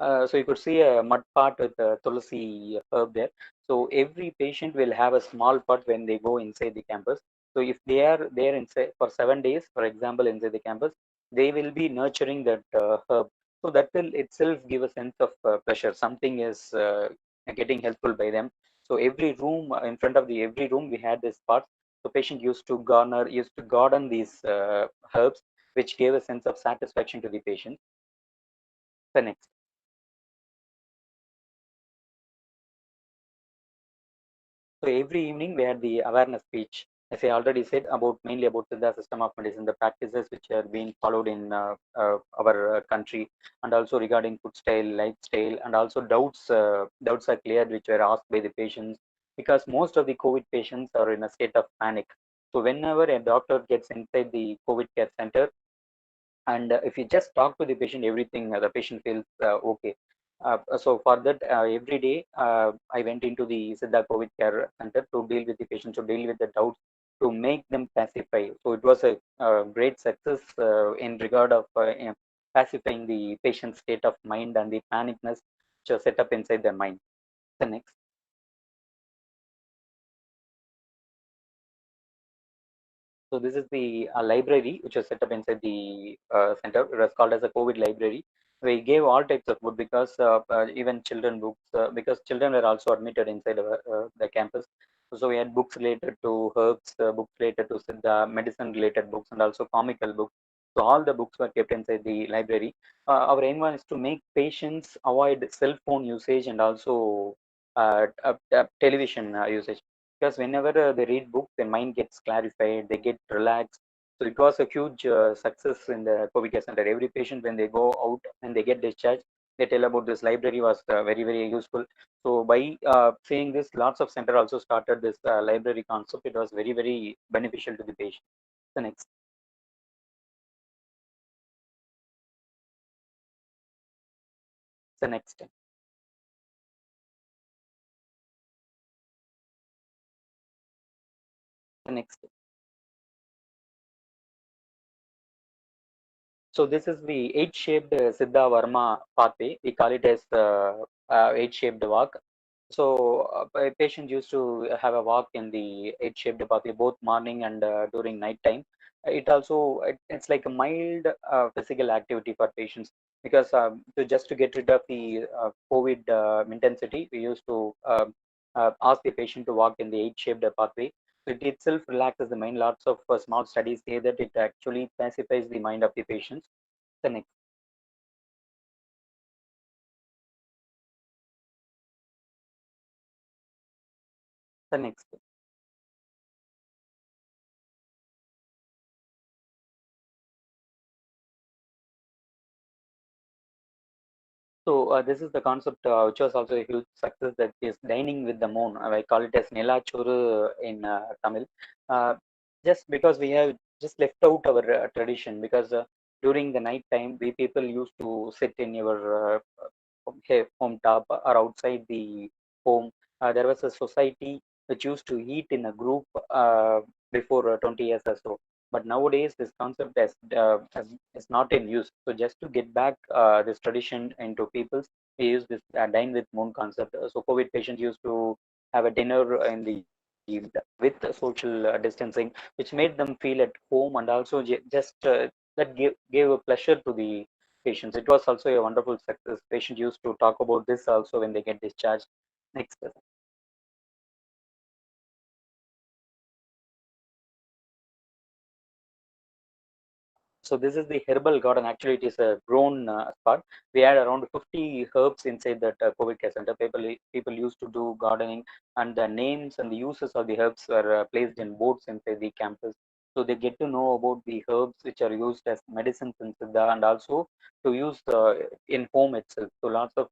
So you could see a mud pot with a tulsi herb there. So every patient will have a small pot when they go inside the campus. So if they are there inside for 7 days, for example, inside the campus, they will be nurturing that herb. So that will itself give a sense of pleasure. Something is getting helpful by them. So every room in front of the every room we had this pot. So patient used to garden these herbs, which gave a sense of satisfaction to the patient. The next. So every evening we had the awareness speech, as I already said, about mainly about the system of medicine, the practices which are being followed in our country, and also regarding food style, lifestyle, and also doubts are cleared which were asked by the patients, because most of the COVID patients are in a state of panic. So whenever a doctor gets inside the COVID care center, and if you just talk to the patient, everything the patient feels okay. So for that, every day I went into the Siddha COVID care center to deal with the patient, to deal with the doubts, to make them pacify. So it was a great success in regard of pacifying the patient's state of mind and the panicness which was set up inside their mind. The next. So this is the library which was set up inside the center. It was called as a COVID library. We gave all types of book, because even children books, because children were also admitted inside the campus. So we had books related to herbs, books related to Siddha, medicine related books, and also comical books. So all the books were kept inside the library. Our aim was to make patients avoid cell phone usage and also television usage, because whenever they read books, their mind gets clarified, they get relaxed. So it was a huge success in the COVID care center. Every patient, when they go out and they get discharged, they tell about this library was very, very useful. So by seeing this, lots of center also started this library concept. It was very, very beneficial to the patient. The next. The next. The next. So this is the eight-shaped Siddha Varma pathway. We call it as eight-shaped walk. So a patient used to have a walk in the eight-shaped pathway both morning and during night time. It's like a mild physical activity for patients, because just to get rid of the COVID intensity, we used to ask the patient to walk in the eight-shaped pathway. So it itself relaxes the mind. Lots of small studies say that it actually pacifies the mind of the patients. The next. The next. So this is the concept which was also a huge success, that is dining with the moon. I call it as Nilachuru in Tamil. Uh, just because we have just left out our tradition, because during the night time we people used to sit in your home top or outside the home. There was a society which used to eat in a group before 20 years or so. But nowadays, this concept is not in use. So just to get back this tradition into people, we use this dine with moon concept. So COVID patients used to have a dinner in the with social distancing, which made them feel at home, and also just that gave a pleasure to the patients. It was also a wonderful success. Patients used to talk about this also when they get discharged. Next. So this is the herbal garden. Actually, it is a grown spot. We had around 50 herbs inside that COVID care center. People used to do gardening, and the names and the uses of the herbs were placed in boards inside the campus. So they get to know about the herbs which are used as medicines in Siddha, and also to use in home itself. So lots of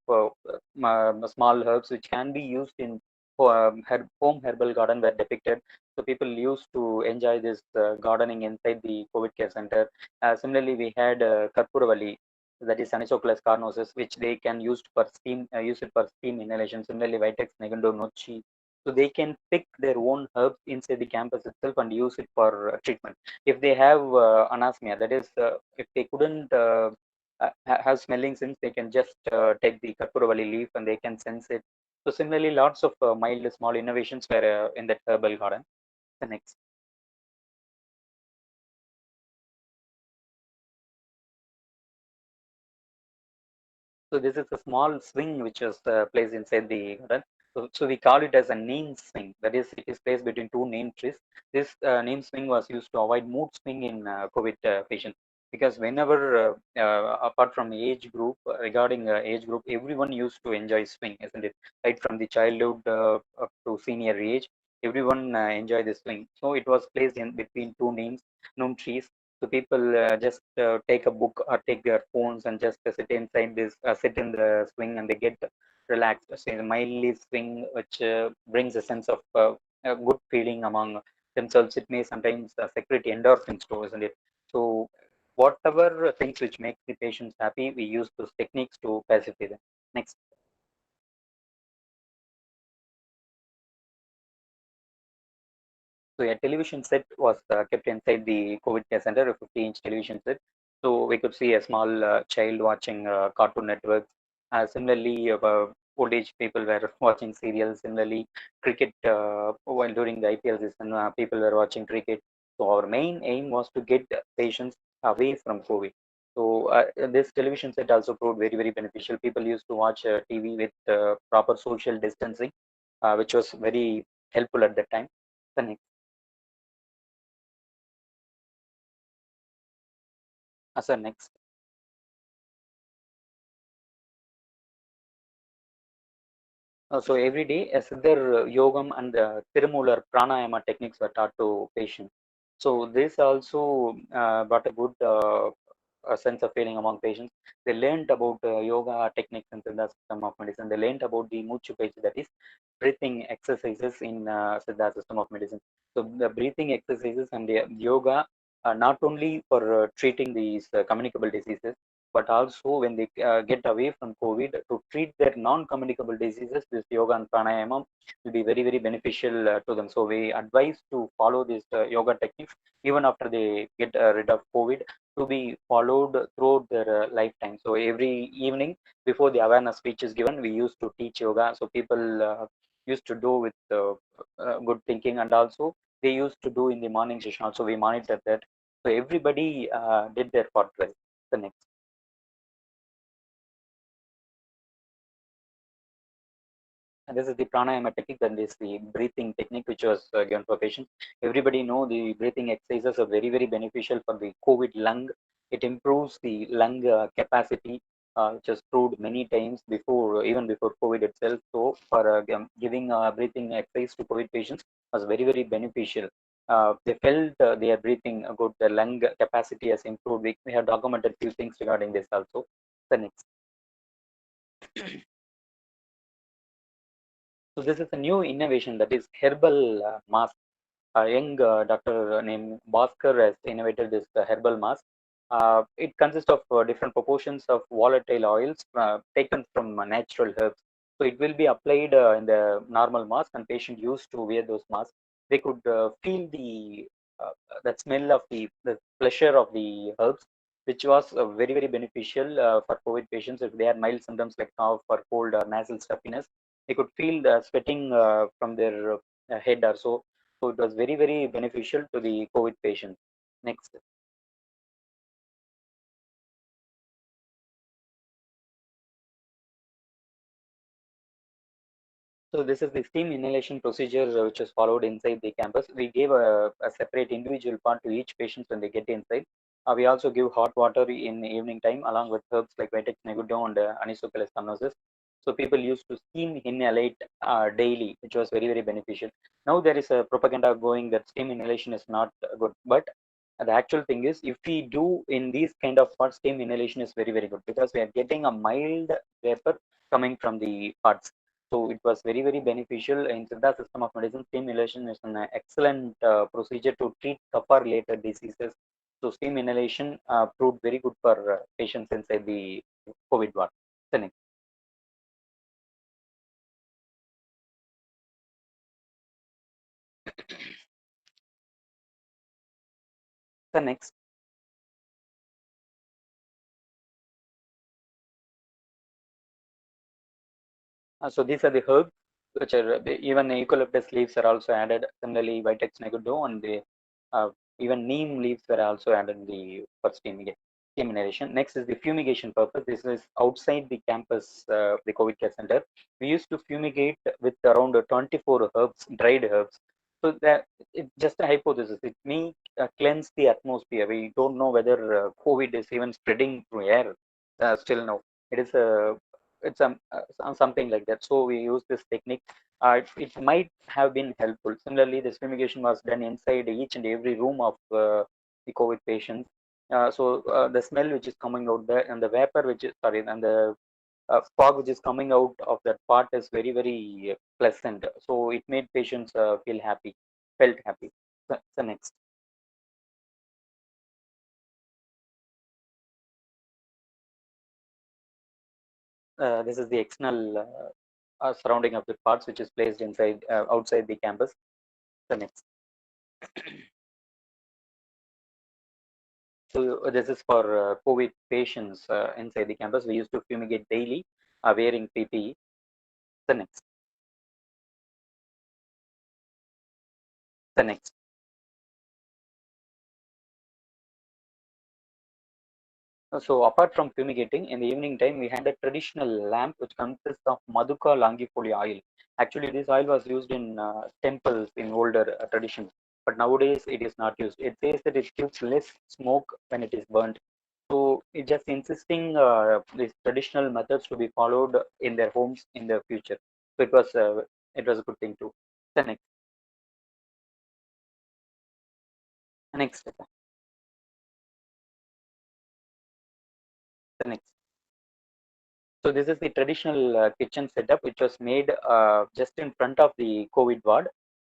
small herbs which can be used in home herbal garden were depicted. So people used to enjoy this gardening inside the COVID care center. Similarly, we had Karpuravalli, that is Anisococcus carnosus, which they can use it for steam inhalation. Similarly, Vitex Negundo Nochi. So they can pick their own herbs inside the campus itself and use it for treatment. If they have anosmia, that is, if they couldn't have smelling sense, they can just take the Karpuravalli leaf and they can sense it. So similarly, lots of mild small innovations were in that herbal garden. The next. So this is a small swing which is placed inside the garden. So we call it as a neem swing. That is, it is placed between two neem trees. This neem swing was used to avoid mood swing in COVID patients, because whenever, apart from age group, regarding age group, everyone used to enjoy swing, isn't it? Right from the childhood up to senior age, everyone enjoy this swing. So it was placed in between two neem trees. So people just take a book or take their phones and just sit in the swing, and they get relaxed. So the mildly swing, which brings a sense of a good feeling among themselves. It may sometimes secrete endorphins too, isn't it? So whatever things which make the patients happy, we use those techniques to pacify them. Next. So a television set was kept inside the COVID care center, a 50-inch television set. So we could see a small child watching Cartoon Networks. Similarly, old age people were watching serials. Similarly, cricket, while during the IPL season, people were watching cricket. So our main aim was to get patients away from COVID. So this television set also proved very, very beneficial. People used to watch TV with proper social distancing, which was very helpful at that time. The next. Sir, next. So every day, Siddhar Yogam and Tirumular Pranayama techniques were taught to patients. So this also brought a good a sense of feeling among patients. They learned about yoga techniques in the system of medicine. They learned about the Muchu Page, that is breathing exercises in Siddha system of medicine. So the breathing exercises and the yoga are not only for treating these communicable diseases, but also when they get away from COVID to treat their non-communicable diseases, this yoga and pranayama will be very, very beneficial to them. So we advise to follow these yoga techniques even after they get rid of COVID, to be followed throughout their lifetime. So every evening before the awareness speech is given, we used to teach yoga. So people used to do with good thinking, and also they used to do in the morning session. Also, we monitored that. So everybody did their part well. The next. And this is the pranayama technique, and this is the breathing technique which was given for patients. Everybody know the breathing exercises are very, very beneficial for the COVID lung. It improves the lung capacity, which was proved many times before, even before COVID itself. So for giving breathing exercise to COVID patients was very, very beneficial. They felt their breathing good, the lung capacity has improved. We have documented few things regarding this also. The next. So this is a new innovation, that is herbal mask. A young doctor named Bhaskar has innovated this herbal mask. It consists of different proportions of volatile oils taken from natural herbs. So it will be applied in the normal mask, and patient used to wear those masks. They could feel uh, the smell of the pleasure of the herbs, which was very, very beneficial for COVID patients. If they had mild symptoms like cough or cold or nasal stuffiness, they could feel the sweating from their head or so. So it was very, very beneficial to the COVID patients. Next. So this is the steam inhalation procedure which was followed inside the campus. We gave a separate individual part to each patient when they get inside. We also give hot water in the evening time along with herbs like Vitex Negudo and Anisococcus carnosus. So people used to steam inhalate daily, which was very, very beneficial. Now there is a propaganda going that steam inhalation is not good, but the actual thing is, if we do in these kind of parts, steam inhalation is very, very good, because we are getting a mild vapor coming from the parts. So it was very, very beneficial in Siddha system of medicine. Steam inhalation is an excellent procedure to treat kapha related diseases. So steam inhalation proved very good for patients inside the COVID ward. The next. The next. So these are the herbs which are even eucalyptus leaves are also added. Similarly, Vitex negundo and the even neem leaves were also added in the for steam inhalation. Next is the fumigation purpose. This is outside the campus, the COVID care center. We used to fumigate with around 24 herbs, dried herbs. So that it's just a hypothesis. It may cleanse the atmosphere. We don't know whether COVID is even spreading through air still now. It is a it's something like that. So we use this technique. It might have been helpful. Similarly, this fumigation was done inside each and every room of the COVID patients. So the smell which is coming out there, and the vapor which is sorry, and the fog which is coming out of that part is very, very pleasant. So it made patients feel happy, felt happy. So next. This is the external surrounding of the parts which is placed inside outside the campus. The next. So this is for COVID patients inside the campus. We used to fumigate daily, wearing PPE. The next. The next. So apart from fumigating, in the evening time, we had a traditional lamp which consists of Maduka longifolia oil. Actually, this oil was used in temples in older traditions, but nowadays it is not used. It says that it gives less smoke when it is burnt. So it just insisting these traditional methods to be followed in their homes in the future. So it was a good thing too. The next. Next. The next. So this is the traditional kitchen setup, which was made just in front of the COVID ward.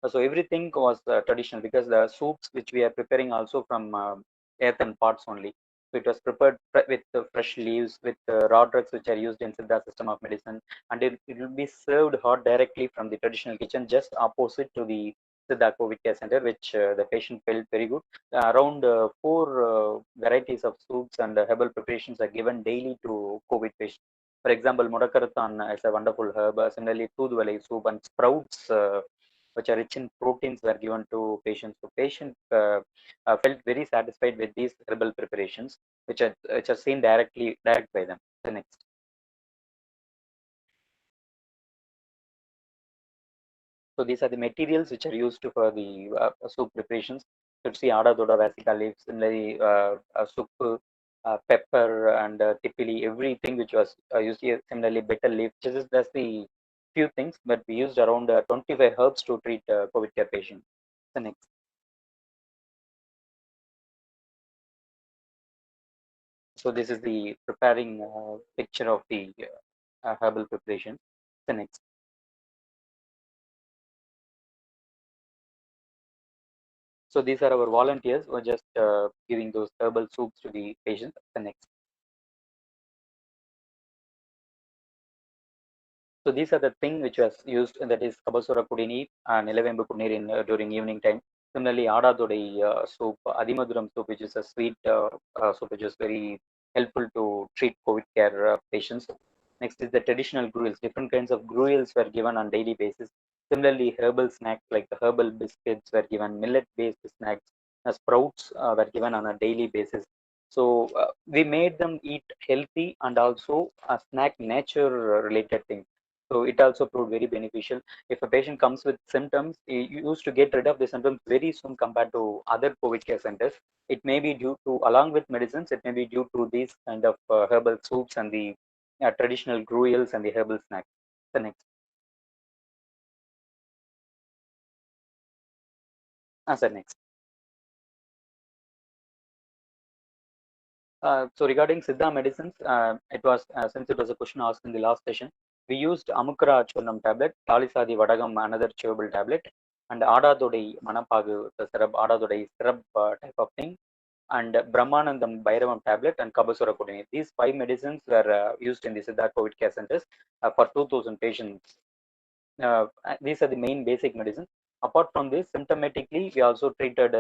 So everything was traditional, because the soups which we are preparing also from earthen pots only. So it was prepared with fresh leaves, with raw drugs which are used in Siddha system of medicine, and it will be served hot directly from the traditional kitchen, just opposite to the Siddha COVID care center, which the patient felt very good. Around four varieties of soups and herbal preparations are given daily to COVID patients. For example, Mudakaratan is a wonderful herb. Similarly, Toothvalai soup and sprouts, which are rich in proteins, were given to patients. So patients felt very satisfied with these herbal preparations, which are seen direct by them. The next. So these are the materials which are used for the soup preparations. So you see Ada Doda Vasica leaves, similarly soup, pepper and tipili, everything which was used here. Similarly, betel leaf. That's the few things, but we used around 25 herbs to treat COVID care patients. The next. So this is the preparing picture of the herbal preparation. The next. So these are our volunteers who are just giving those herbal soups to the patients. The next. So these are the thing which was used, and that is Kabasura Kudini and Nilavembu Kunir in during evening time. Similarly, Ada Dodai soup, Adimaduram soup, which is a sweet soup, which is very helpful to treat COVID care patients. Next is the traditional gruels. Different kinds of gruels were given on daily basis. Similarly, herbal snacks like the herbal biscuits were given, millet-based snacks, sprouts were given on a daily basis. So we made them eat healthy and also snack nature related things. So it also proved very beneficial. If a patient comes with symptoms, you used to get rid of the symptoms very soon compared to other COVID care centers. It may be due to, along with medicines, it may be due to these kind of herbal soups and the traditional gruels and the herbal snacks. The next. Sir, next. So regarding Siddha medicines, it was since it was a question asked in the last session, we used Amukra Churnam tablet, Talisadi Vadagam, another chewable tablet, and Adadodai Manapagu, the syrup, Adadodai syrup type of thing, and Brahmanandam Bhairavam tablet and Kabasura Kodini. These 5 medicines were used in the Siddha COVID care centers for 2,000 patients. These are the main basic medicines. Apart from this, symptomatically, we also treated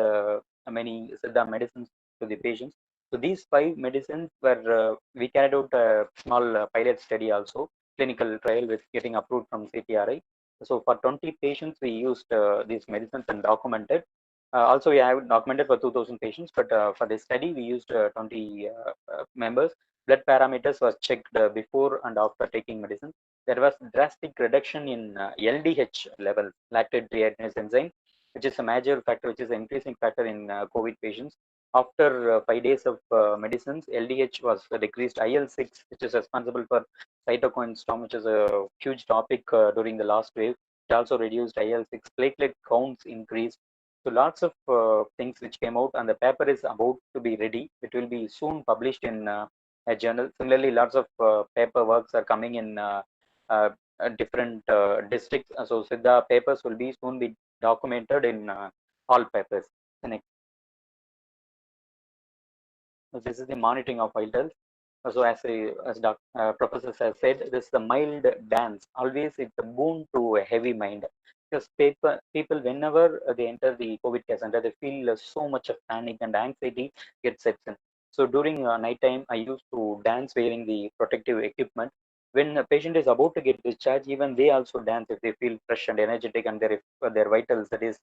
many Siddha medicines to the patients. So these 5 medicines were, we carried out a small pilot study also, clinical trial with getting approved from CTRI. So for 20 patients, we used these medicines and documented. Also, we have documented for 2,000 patients, but for this study, we used 20 members. Blood parameters was checked before and after taking medicine. There was drastic reduction in LDH level, lactate dehydrogenase enzyme, which is a major factor, which is an increasing factor in COVID patients. After 5 days of medicines, LDH was decreased. IL-6, which is responsible for cytokine storm, which is a huge topic during the last wave, it also reduced. IL-6 platelet counts increased. So lots of things which came out, and the paper is about to be ready. It will be soon published in a journal. Similarly, lots of paper works are coming in uh, different districts. So Siddha papers will be soon be documented in all papers. The next. So this is the monitoring of vitals. So as professors have said, this is the mild dance. Always it's a boon to a heavy mind. Because people, whenever they enter the COVID care center, they feel so much of panic and anxiety gets sets in. So during night time, I used to dance wearing the protective equipment. When a patient is about to get discharged, even they also dance if they feel fresh and energetic, and their vitals, that is,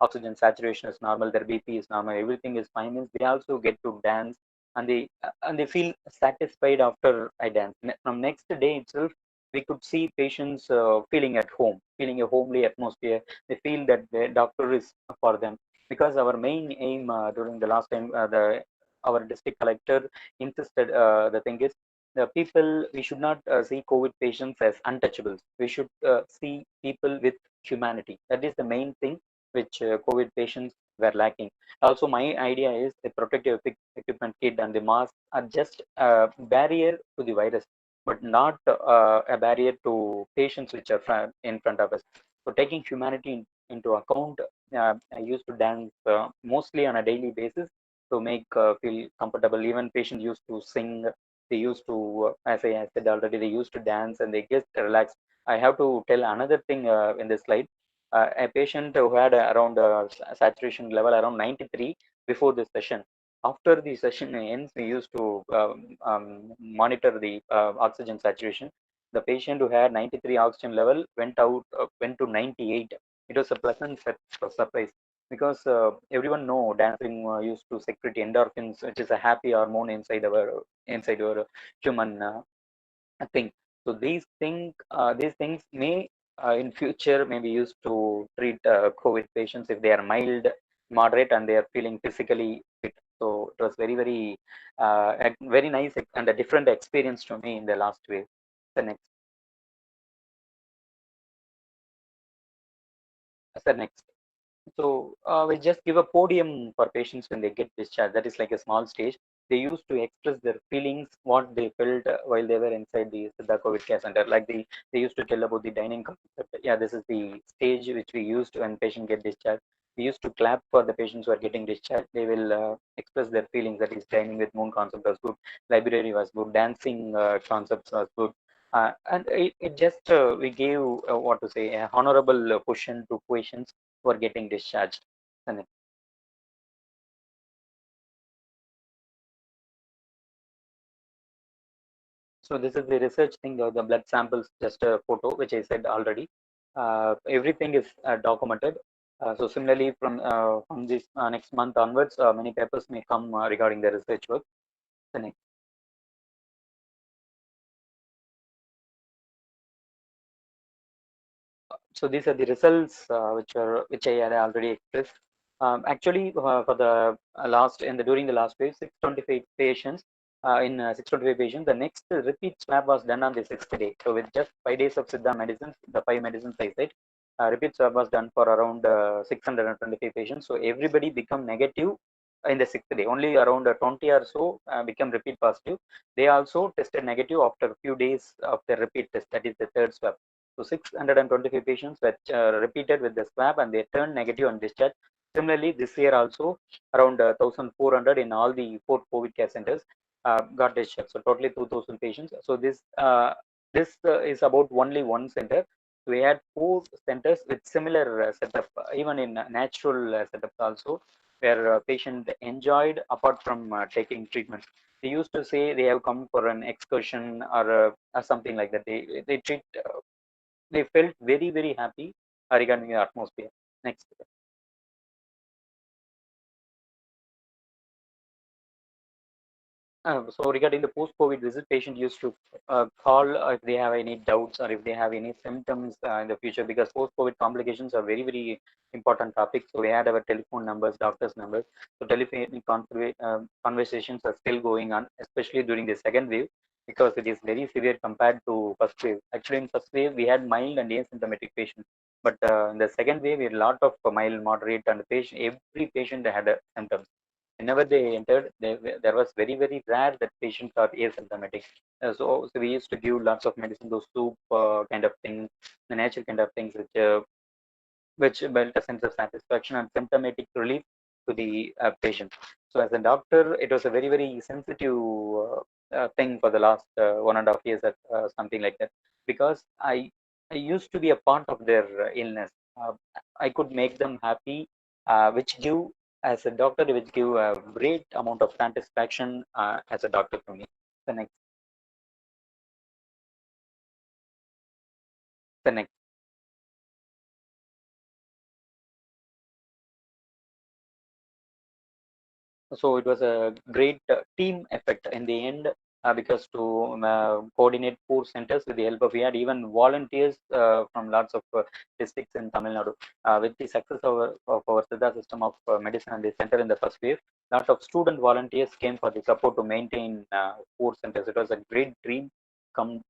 oxygen saturation is normal, their BP is normal, everything is fine. Means they also get to dance, and they feel satisfied after I dance. From next day itself, we could see patients feeling at home, feeling a homely atmosphere. They feel that the doctor is for them, because our main aim during the last time, our district collector insisted. The thing is, the people, we should not see COVID patients as untouchables. We should see people with humanity. That is the main thing which COVID patients were lacking. Also, my idea is the protective equipment kit and the mask are just a barrier to the virus, but not a barrier to patients which are in front of us. So taking humanity into account, I used to dance mostly on a daily basis to make feel comfortable. Even patients used to sing. They used to, as I said already, they used to dance and they get relaxed. I have to tell another thing in this slide. A patient who had around saturation level around 93 before the session. After the session ends, we used to monitor the oxygen saturation. The patient who had 93 oxygen level went to 98. It was a pleasant surprise, because everyone know dancing used to secrete endorphins, which is a happy hormone inside our human thing. So these things may in future may be used to treat COVID patients if they are mild, moderate, and they are feeling physically fit. So it was a very nice and a different experience to me in the last wave. The next, the next. So we just give a podium for patients when they get discharged. That is like a small stage. They used to express their feelings, what they felt while they were inside the Siddha COVID care center. Like they used to tell about the dining concept. Yeah, this is the stage which we used when patient get discharged. We used to clap for the patients who are getting discharged. They will express their feelings. That is, dining with moon concept was good. Library was good. Dancing concepts was good. And it just we gave what to say, a honorable cushion to patients who are getting discharged. And so this is the research thing. The blood samples, just a photo, which I said already. Everything is documented. So similarly, from this next month onwards, many papers may come regarding the research work. The next. So these are the results which I had already expressed. Actually, for the during the last phase, 625 patients, in 625 patients. The next repeat swab was done on the 6th day. So with just 5 days of Siddha medicines, the 5 medicines I said, repeat swab was done for around 625 patients. So everybody become negative in the 6th day. Only around 20 or so become repeat positive. They also tested negative after a few days of the repeat test. That is the third swab. So 625 patients were repeated with the swab and they turned negative on discharge. Similarly, this year also around 1,400 in all the 4 COVID care centers got discharged. So totally 2,000 patients. So this is about only one center. We had 4 centers with similar setup, even in natural setups also, where patient enjoyed apart from taking treatment. They used to say they have come for an excursion or something like that. They treat they felt very happy regarding the atmosphere. Next. So regarding the post-COVID visit, patient used to call if they have any doubts or if they have any symptoms in the future, because post-COVID complications are very important topic. So we had our telephone numbers, doctors' numbers. So telephone conversations are still going on, especially during the second wave, because it is very severe compared to first wave. Actually, in first wave we had mild and asymptomatic patients, but in the second wave we had a lot of mild, moderate, and patient. Every patient had symptoms. Whenever they entered, there was very rare that patients are asymptomatic. So we used to give lots of medicine, those soup kind of things, the nature kind of things, which built a sense of satisfaction and symptomatic relief to the patient. So as a doctor, it was a very sensitive thing for the last 1.5 years, something like that, because I used to be a part of their illness. I could make them happy, which give as a doctor, which give a great amount of satisfaction as a doctor to me. The next, the next. So it was a great team effect in the end, because to coordinate 4 centers with the help of, we had even volunteers from lots of districts in Tamilnadu. With the success of our Siddha system of medicine and the center in the first wave, lot of student volunteers came for the support to maintain 4 centers. It was a great dream come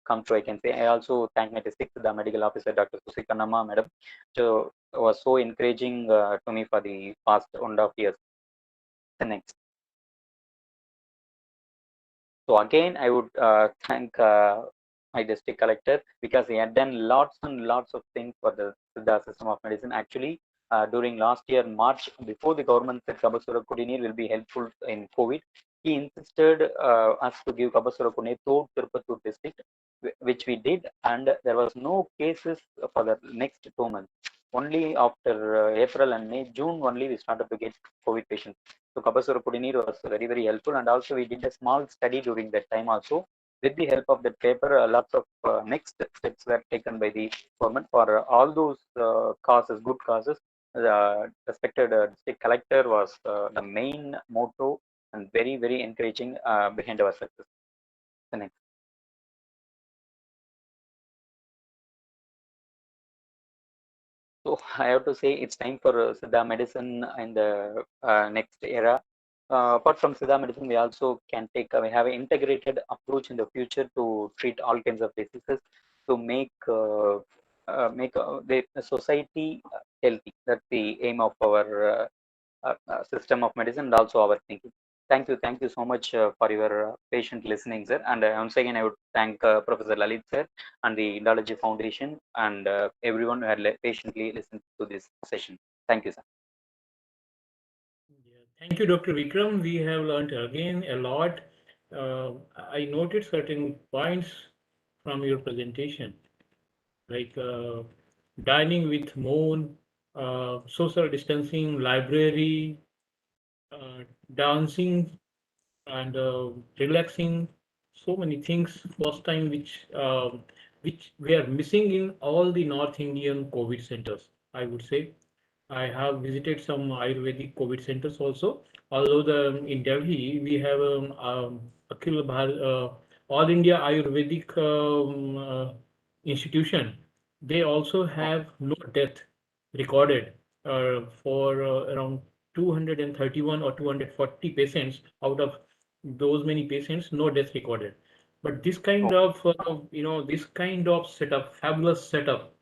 come true, I can say. I also thank my district, the medical officer, Dr. Susikanama madam, so was so encouraging to me for the past 1.5 years. The next. So again, I would thank my district collector, because he had done lots and lots of things for the system of medicine. Actually, during last year March, before the government said Kabasura Kudinir will be helpful in COVID, he insisted us to give Kabasura Kudinir to Tirupattur district, which we did, and there was no cases for the next 2 months. Only after April and May, June only we started to get COVID patients. So Kabasura Kudinir was very helpful, and also we did a small study during that time also. With the help of that paper, lots of next steps were taken by the government for all those causes, good causes. The respected district collector was the main motto and very encouraging behind our success. The next. So I have to say it's time for Siddha medicine in the next era. Apart from Siddha medicine, we also can we have an integrated approach in the future to treat all kinds of diseases, to make the society healthy. That's the aim of our system of medicine and also our thinking. Thank you so much for your patient listening, sir. And once again, I would thank Professor Lalit, sir, and the Indology Foundation, and everyone who had patiently listened to this session. Thank you, sir. Yeah. Thank you, Dr. Vikram. We have learned again a lot. I noted certain points from your presentation, like dining with moon, social distancing, library, dancing, and relaxing. So many things. First time which we are missing in all the North Indian COVID centers, I would say. I have visited some Ayurvedic COVID centers also. Although in Delhi we have All India Ayurvedic institution, they also have no death recorded for around 231 or 240 patients out of those many patients, no death recorded. But this kind of, this kind of setup, fabulous setup,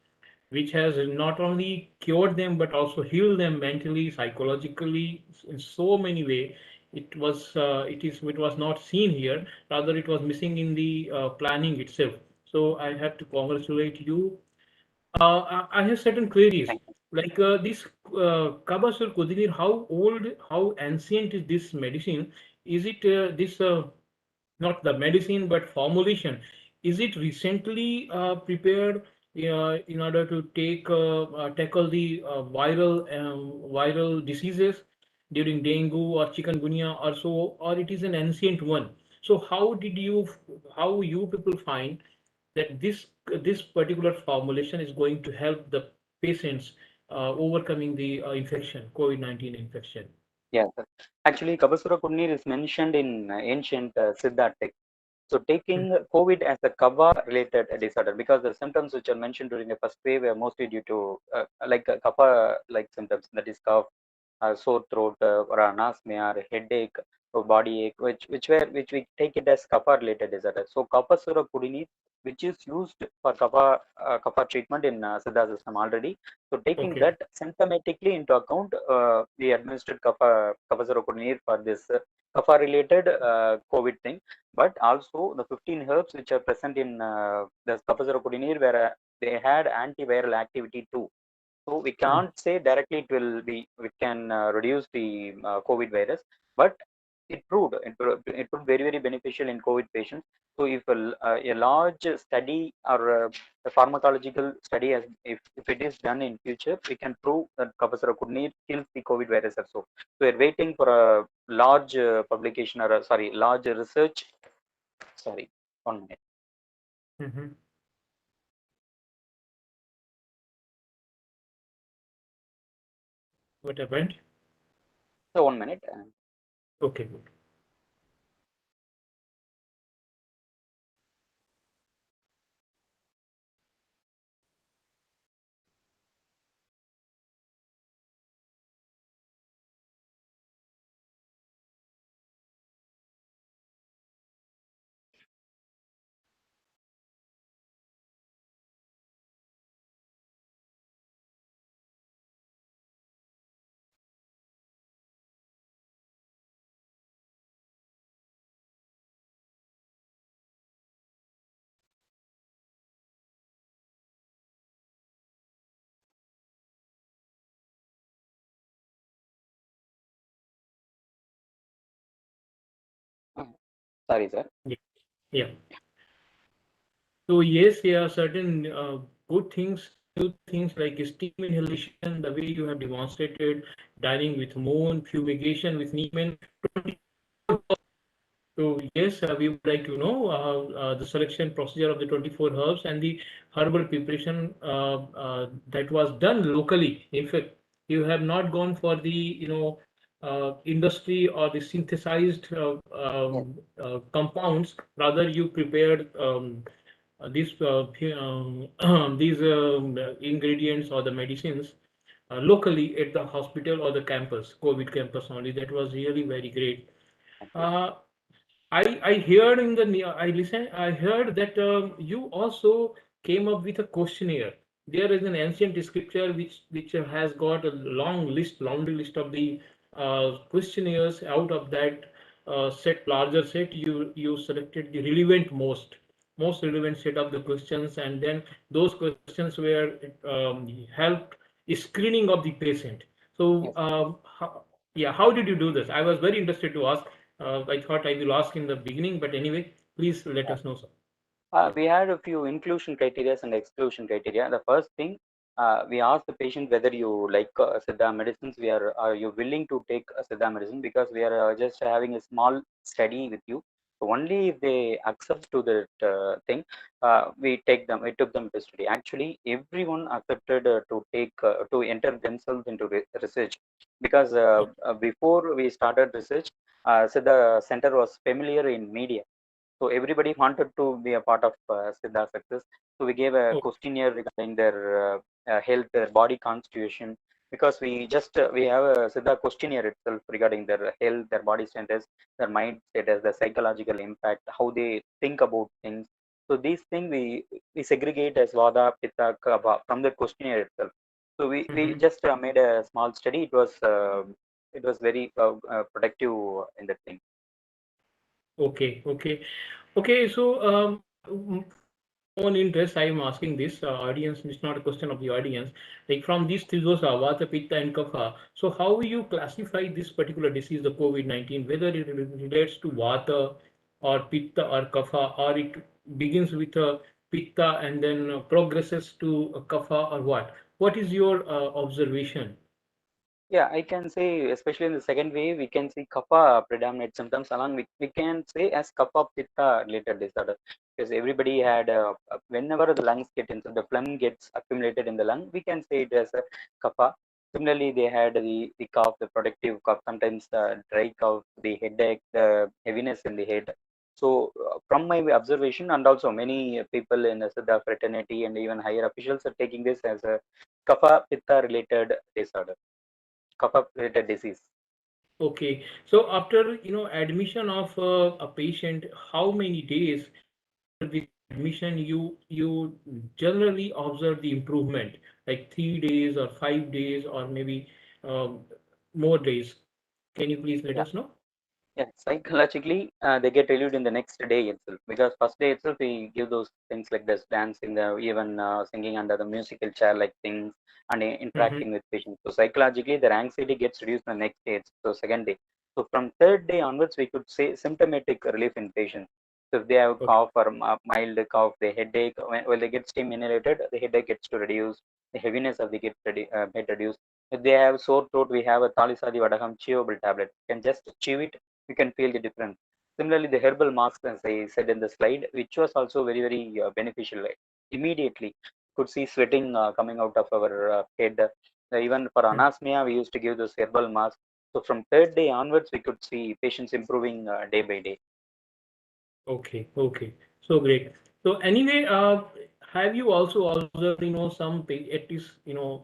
which has not only cured them but also healed them mentally, psychologically, in so many ways. It was not seen here. Rather, it was missing in the planning itself. So I have to congratulate you. I have certain queries. Thank you. Like this Kabasur Kudir, how old, how ancient is this medicine? Is it this not the medicine but formulation? Is it recently prepared in order to tackle the viral diseases during dengue or chikungunya or so, or it is an ancient one? So how you people find that this particular formulation is going to help the patients overcoming the infection, COVID-19 infection? Yes, sir. Actually, Kabasura Kunnir is mentioned in ancient Siddha text. So taking COVID as a kapha-related disorder, because the symptoms which are mentioned during the first wave were mostly due to like kapha-like symptoms, that is cough, sore throat, or anosmia, or headache, or body ache, which we take it as kapha-related disorder. So Kapasura Kudini, which is used for kapha treatment in Siddha system already. So taking Okay. that symptomatically into account, we administered Kapasura Kudini for this kapha-related COVID thing. But also the 15 herbs which are present in the Kapasura Kudinir, where they had antiviral activity too. So we Mm. can't say directly we can reduce the COVID virus, but it proved very, very beneficial in COVID patients. So if a large study or a pharmacological study, if it is done in future, we can prove that Kapasura Kudnir kills the COVID virus also. So we're waiting for a large publication, or large research. Sorry, 1 minute. Mhm. What happened? So 1 minute. Okay, good. Sorry, sir. Yeah. Yeah. So yes, there are certain good things, new things like steam inhalation, the way you have demonstrated, dyeing with moon, fumigation with neem. So yes, we would like to know the selection procedure of the 24 herbs and the herbal preparation that was done locally. In fact, you have not gone for the industry or the synthesized Yes. compounds. Rather, you prepared these these ingredients or the medicines locally at the hospital or the campus, COVID campus only. That was really very great. Thank you. Uh, I heard in the I listen I heard that you also came up with a questionnaire. There is an ancient scripture which has got a laundry list of the questionnaires. Out of that larger set, you selected the relevant most relevant set of the questions, and then those questions were helped screening of the patient. So Yes. yeah, how did you do this? I was very interested to ask. I thought I will ask in the beginning, but anyway, please let us know, sir. We had a few inclusion criteria and exclusion criteria. The first thing, we asked the patient whether you like Siddha medicines. Are you willing to take a Siddha medicine? Because we are just having a small study with you. So only if they accept to that thing, we took them to study. Actually, everyone accepted to enter themselves into research, because before we started research, Siddha Center was familiar in media, so everybody wanted to be a part of Siddha success. So we gave a Oh, questionnaire regarding their health, their body constitution, because we have a Siddha questionnaire itself regarding their health, their body status, their mind status, their psychological impact, how they think about things. So these things we segregate as Vada, Pitta, Kapha from the questionnaire itself. So we Mhm. just made a small study. It was very productive in that thing. Okay, okay, okay. So, own interest, I am asking this audience. It's not a question of the audience. Like from these three dosa, Vata, Pitta, and Kapha. So, how you classify this particular disease, the COVID-19, whether it relates to Vata or Pitta or Kapha, or it begins with a Pitta and then progresses to a Kapha, or what? What is your observation? Yeah, I can say, especially in the second wave, we can see kapha predominate symptoms along we can say as kapha pitta related disorder, because everybody had whenever the lungs get into the phlegm gets accumulated in the lung, we can say it as a kapha. Similarly, they had the cough, the productive cough, sometimes the dry cough, the headache, the heaviness in the head. So, from my observation, and also many people in the Siddha fraternity and even higher officials are taking this as a kapha pitta related disorder, kapha related disease. Okay, so after admission of a patient, how many days after the admission you generally observe the improvement, like 3 days or 5 days or maybe um, more days? Can you please let Yeah. us know? Yeah, psychologically, they get relieved in the next day itself, because first day itself we give those things like this dancing, even singing under the musical chair like things, and Mm-hmm. interacting with patients. So psychologically, their anxiety gets reduced in the next day. So second day. So from third day onwards, we could say symptomatic relief in patients. So if they have Okay. cough or mild cough, the headache, when they get steam inhalated, the headache gets to reduce, the heaviness of the get reduced. If they have sore throat, we have a Talisadi Vadagam chewable tablet. You can just chew it, you can feel the difference. Similarly, the herbal mask, as I said in the slide, which was also very, very beneficial. Like, immediately, could see sweating coming out of our head. Even for Mm. anosmia, we used to give those herbal masks. So from third day onwards, we could see patients improving day by day. Okay, okay. So great. So anyway, have you also observed, at least,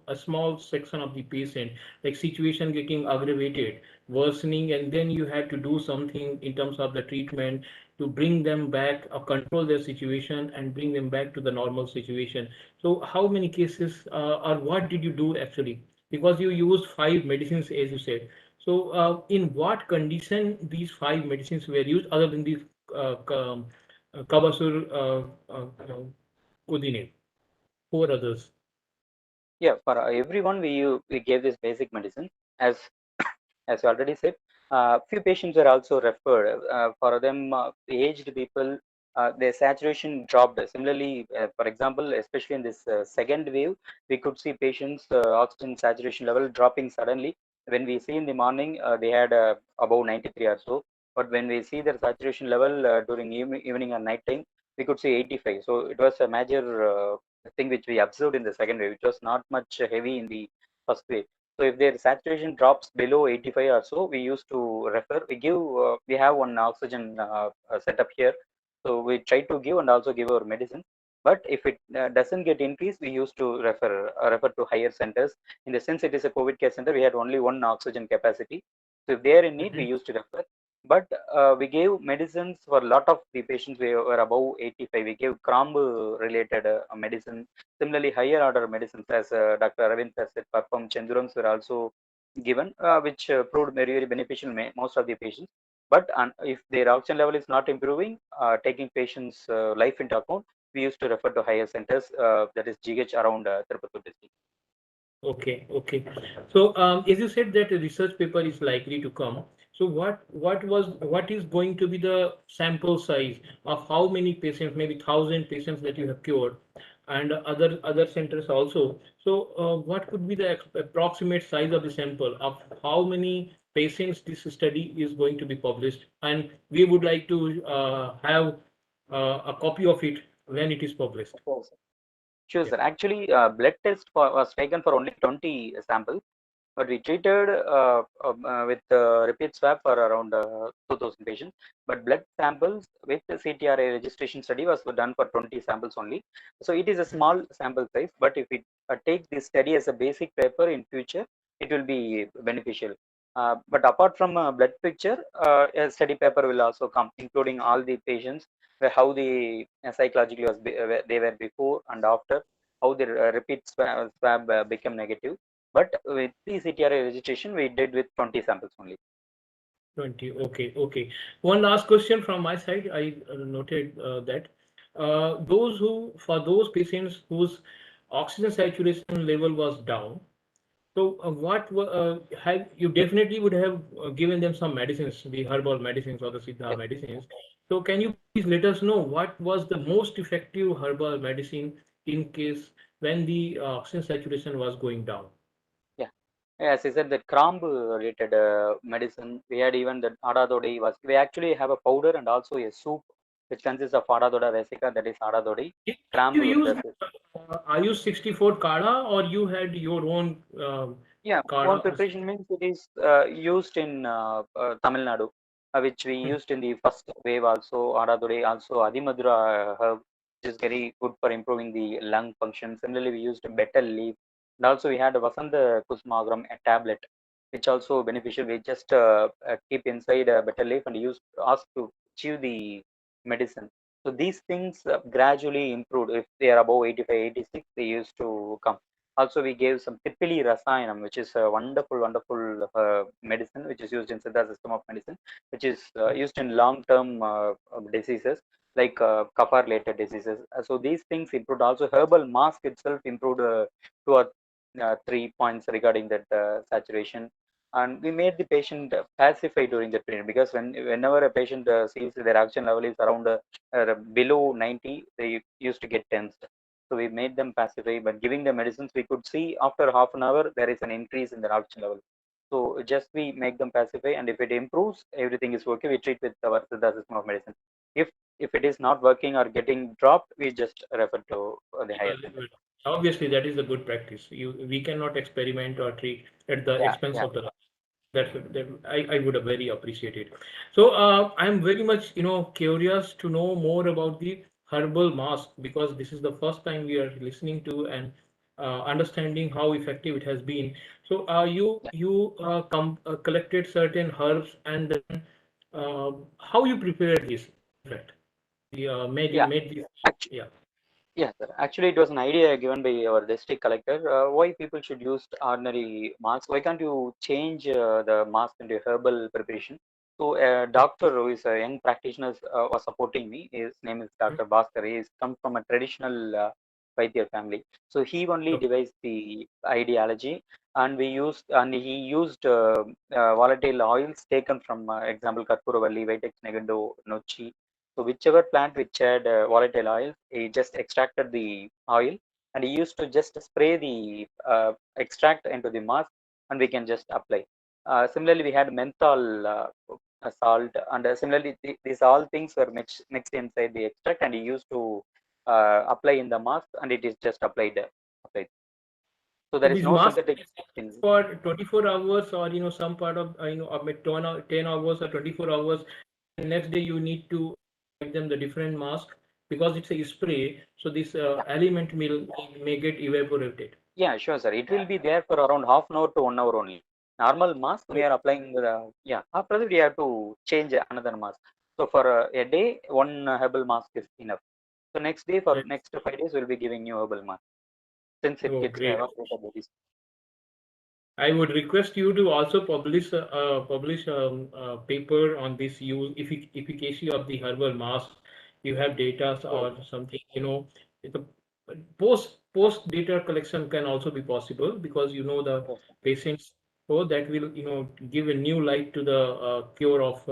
a small section of the patient, like situation getting aggravated, worsening, and then you had to do something in terms of the treatment to bring them back or control their situation and bring them back to the normal situation. So how many cases, or what did you do actually? Because you used five medicines, as you said. So, in what condition these five medicines were used, other than these Kabasur Kudine, four others? Yeah, for everyone, we gave this basic medicine. As you already said, few patients were also referred. For them, aged people, their saturation dropped. Similarly, for example, especially in this second wave, we could see patients' oxygen saturation level dropping suddenly. When we see in the morning, they had above 93 or so. But when we see their saturation level during evening or night time, we could see 85. So it was a major thing which we observed in the second wave. It was not much heavy in the first wave. So if their saturation drops below 85 or so, we used to refer. We have one oxygen setup here, so we try to give and also give our medicine. But if it doesn't get increased, we used to refer to higher centers. In the sense, it is a COVID care center. We had only one oxygen capacity. So if they are in need, we Mhm. used to refer. But we gave medicines for a lot of the patients we were above 85. We gave Krambu related medicine. Similarly, higher order medicines, as Dr. Aravind has said, perform Chandurams were also given, which proved very, very beneficial most of the patients. But if their oxygen level is not improving, taking patients' life into account, we used to refer to higher centers, that is GH around Tirupati district. Okay, okay. So, as you said that a research paper is likely to come. So, what is going to be the sample size of how many patients, maybe 1,000 patients that you have cured, and other centers also. So, what could be the approximate size of the sample of how many patients this study is going to be published? And we would like to have a copy of it when it is published. Sure, sir. Sure, Yeah. sir. Actually, blood test was taken for only 20 samples, but we treated with repeat swab for around 2,000 patients. But blood samples with the CTRA registration study was done for 20 samples only. So it is a small sample size, but if it takes this study as a basic paper in future, it will be beneficial. But apart from blood picture, a study paper will also come, including all the patients, where how the psychologically they were before and after, how the repeat swab became negative. But with the CTRA registration, we did with 20 samples only. 20. Okay, okay. One last question from my side. I noted that for those patients whose oxygen saturation level was down, so have you definitely would have given them some medicines, the herbal medicines or the Siddha medicines. So can you please let us know what was the most effective herbal medicine in case when the oxygen saturation was going down? Yeah. As I said, the cramp related medicine, we had even the adadodi was, we actually have a powder and also a soup which consists of adadoda vesica, that is adadodi, Did cramp you with use the, Ayush 64 Kala or you had your own yeah, one Kala? preparation means it is used in Tamilnadu, which we Hmm. used in the first wave also, adadodi, also adimadura herb, which is very good for improving the lung function. Similarly, we used betel leaf, and also we had Vasanta Kusmagram, a tablet, which also beneficial. We just keep inside a betel leaf and ask to chew the medicine. So these things gradually improved. If they are above 85, 86, they used to come. Also, we gave some Tipili Rasayanam, which is a wonderful, wonderful medicine, which is used in Siddha system of medicine, which is used in long-term diseases like kapha-related diseases. So these things improved. Also, herbal mask itself improved 2 or 3 points regarding that saturation. And we made the patient pacify during the period, because whenever a patient sees their oxygen level is around below 90, they used to get tensed. So we made them pacify, but giving the medicines, we could see after half an hour there is an increase in their oxygen level. So just we make them pacify, and if it improves, everything is okay. We treat with our Siddha system of medicine. If it is not working or getting dropped, we just refer to the higher center. Obviously, that is a good practice. We cannot experiment or treat at the Yeah, expense yeah, of the life. I would very appreciate it. So I'm very much curious to know more about the herbal mask because this is the first time we are listening to and understanding how effective it has been. So collected certain herbs and then how you prepared this? In fact, you yeah. made this. Actually, Yeah. yes, sir. Actually, it was an idea given by our district collector. Why people should use ordinary masks? Why can't you change the mask into herbal preparation? So, a doctor who is a young practitioner was supporting me. His name is Dr. Bhaskar. He is come from a traditional Vaidya family. So he only Okay. devised the ideology, and he used volatile oils taken from, example, Karpuravalli, Vitex Negando, Nochi. So whichever plant which had volatile oil, he just extracted the oil, and he used to just spray the extract into the mask, and we can just apply. Similarly, we had menthol salt, and similarly these all things were mixed inside the extract, and he used to apply in the mask, and it is just applied. So So there is these no masks synthetic things. for 24 hours or some part of up to 10 hours or 24 hours. The next day you need to give them the different mask because it's a spray. So this element may get evaporated. Yeah, sure, sir. It will be there for around half an hour to 1 hour only. Normal mask, we Oh, are applying the, yeah, after that we have to change another mask. So for a day, one herbal mask is enough. So next day, for that's, next 5 days, we'll be giving you herbal mask since it oh, gets great. evaporated very soon. I would request you to also publish a paper on this efficacy of the herbal mask. You have data Sure, or something, the post data collection can also be possible because the sure, sir. patients, so that will give a new light to the cure of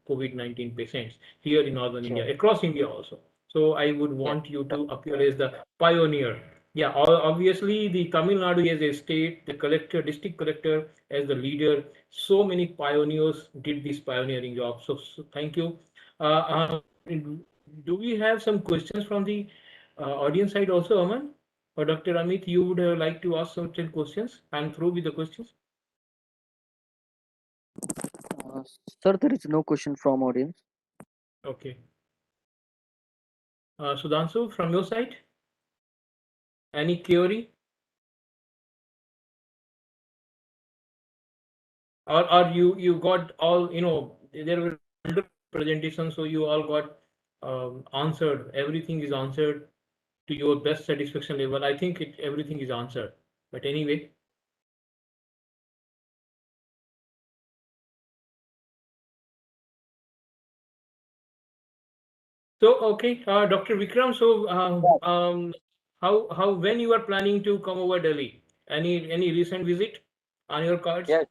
COVID-19 patients here in northern Sure. India, across India also. So I would Yeah, want you sure. to appear as the pioneer. Yeah, obviously the Tamil Nadu as a state, the collector, district collector as the leader, so many pioneers did this pioneering job. So thank you. Do we have some questions from the audience side also, Aman? Or Dr. Amit, you would like to ask certain questions? I'm through with the questions. Uh, Sir, there is no question from audience. Okay. Sudhanshu, from your side, any query? or you got all, there were hundred presentations, so you all got answered. Everything is answered to your best satisfaction level. I think everything is answered. But anyway, so okay, Dr. Vikram. So how when you are planning to come over Delhi? Any recent visit on your cards? Yes.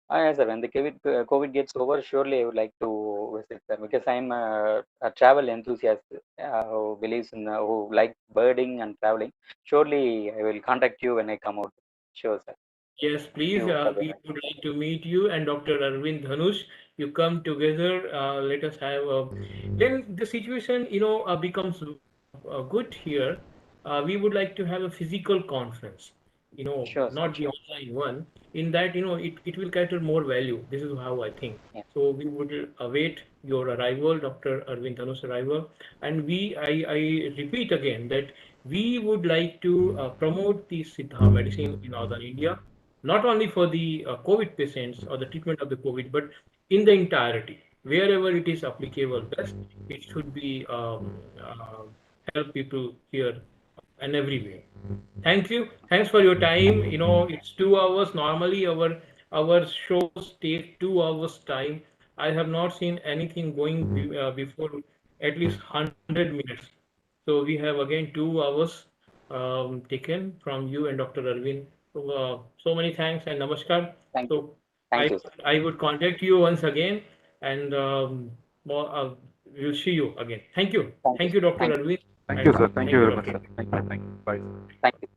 Yes, sir. When the COVID gets over, surely I would like to visit them because I'm a travel enthusiast who believes in who like birding and traveling. Surely I will contact you when I come out. Sure, sir. Yes, Thank please. you for the We would like to meet you and Dr. Aravind Dhanush. You come together. Let us have a. Then the situation, becomes good here. We would like to have a physical conference. sure, sir. Not the online one. In that, it will cater more value. This is how I think. Yeah. So we would await your arrival, Dr. Aravind Dhanush arrival, and I repeat again that we would like to promote the Siddha medicine in northern India, not only for the COVID patients or the treatment of the COVID, but in the entirety. Wherever it is applicable best, it should be help people here and everywhere. Thank you. Thanks for your time. It's 2 hours. Normally, our shows take 2 hours time. I have not seen anything going before at least 100 minutes. So we have again 2 hours taken from you and Dr. Arvind. So many thanks and namaskar. Thank you. So Thank I you, sir. I would contact you once again, and we'll see you again. Thank you. Thank you, Thank sir. you, Dr. Thank you. Arvind, Thank you, and sir. Thank thank you you, very much, Dr. sir. Thank you. Bye. Thank you.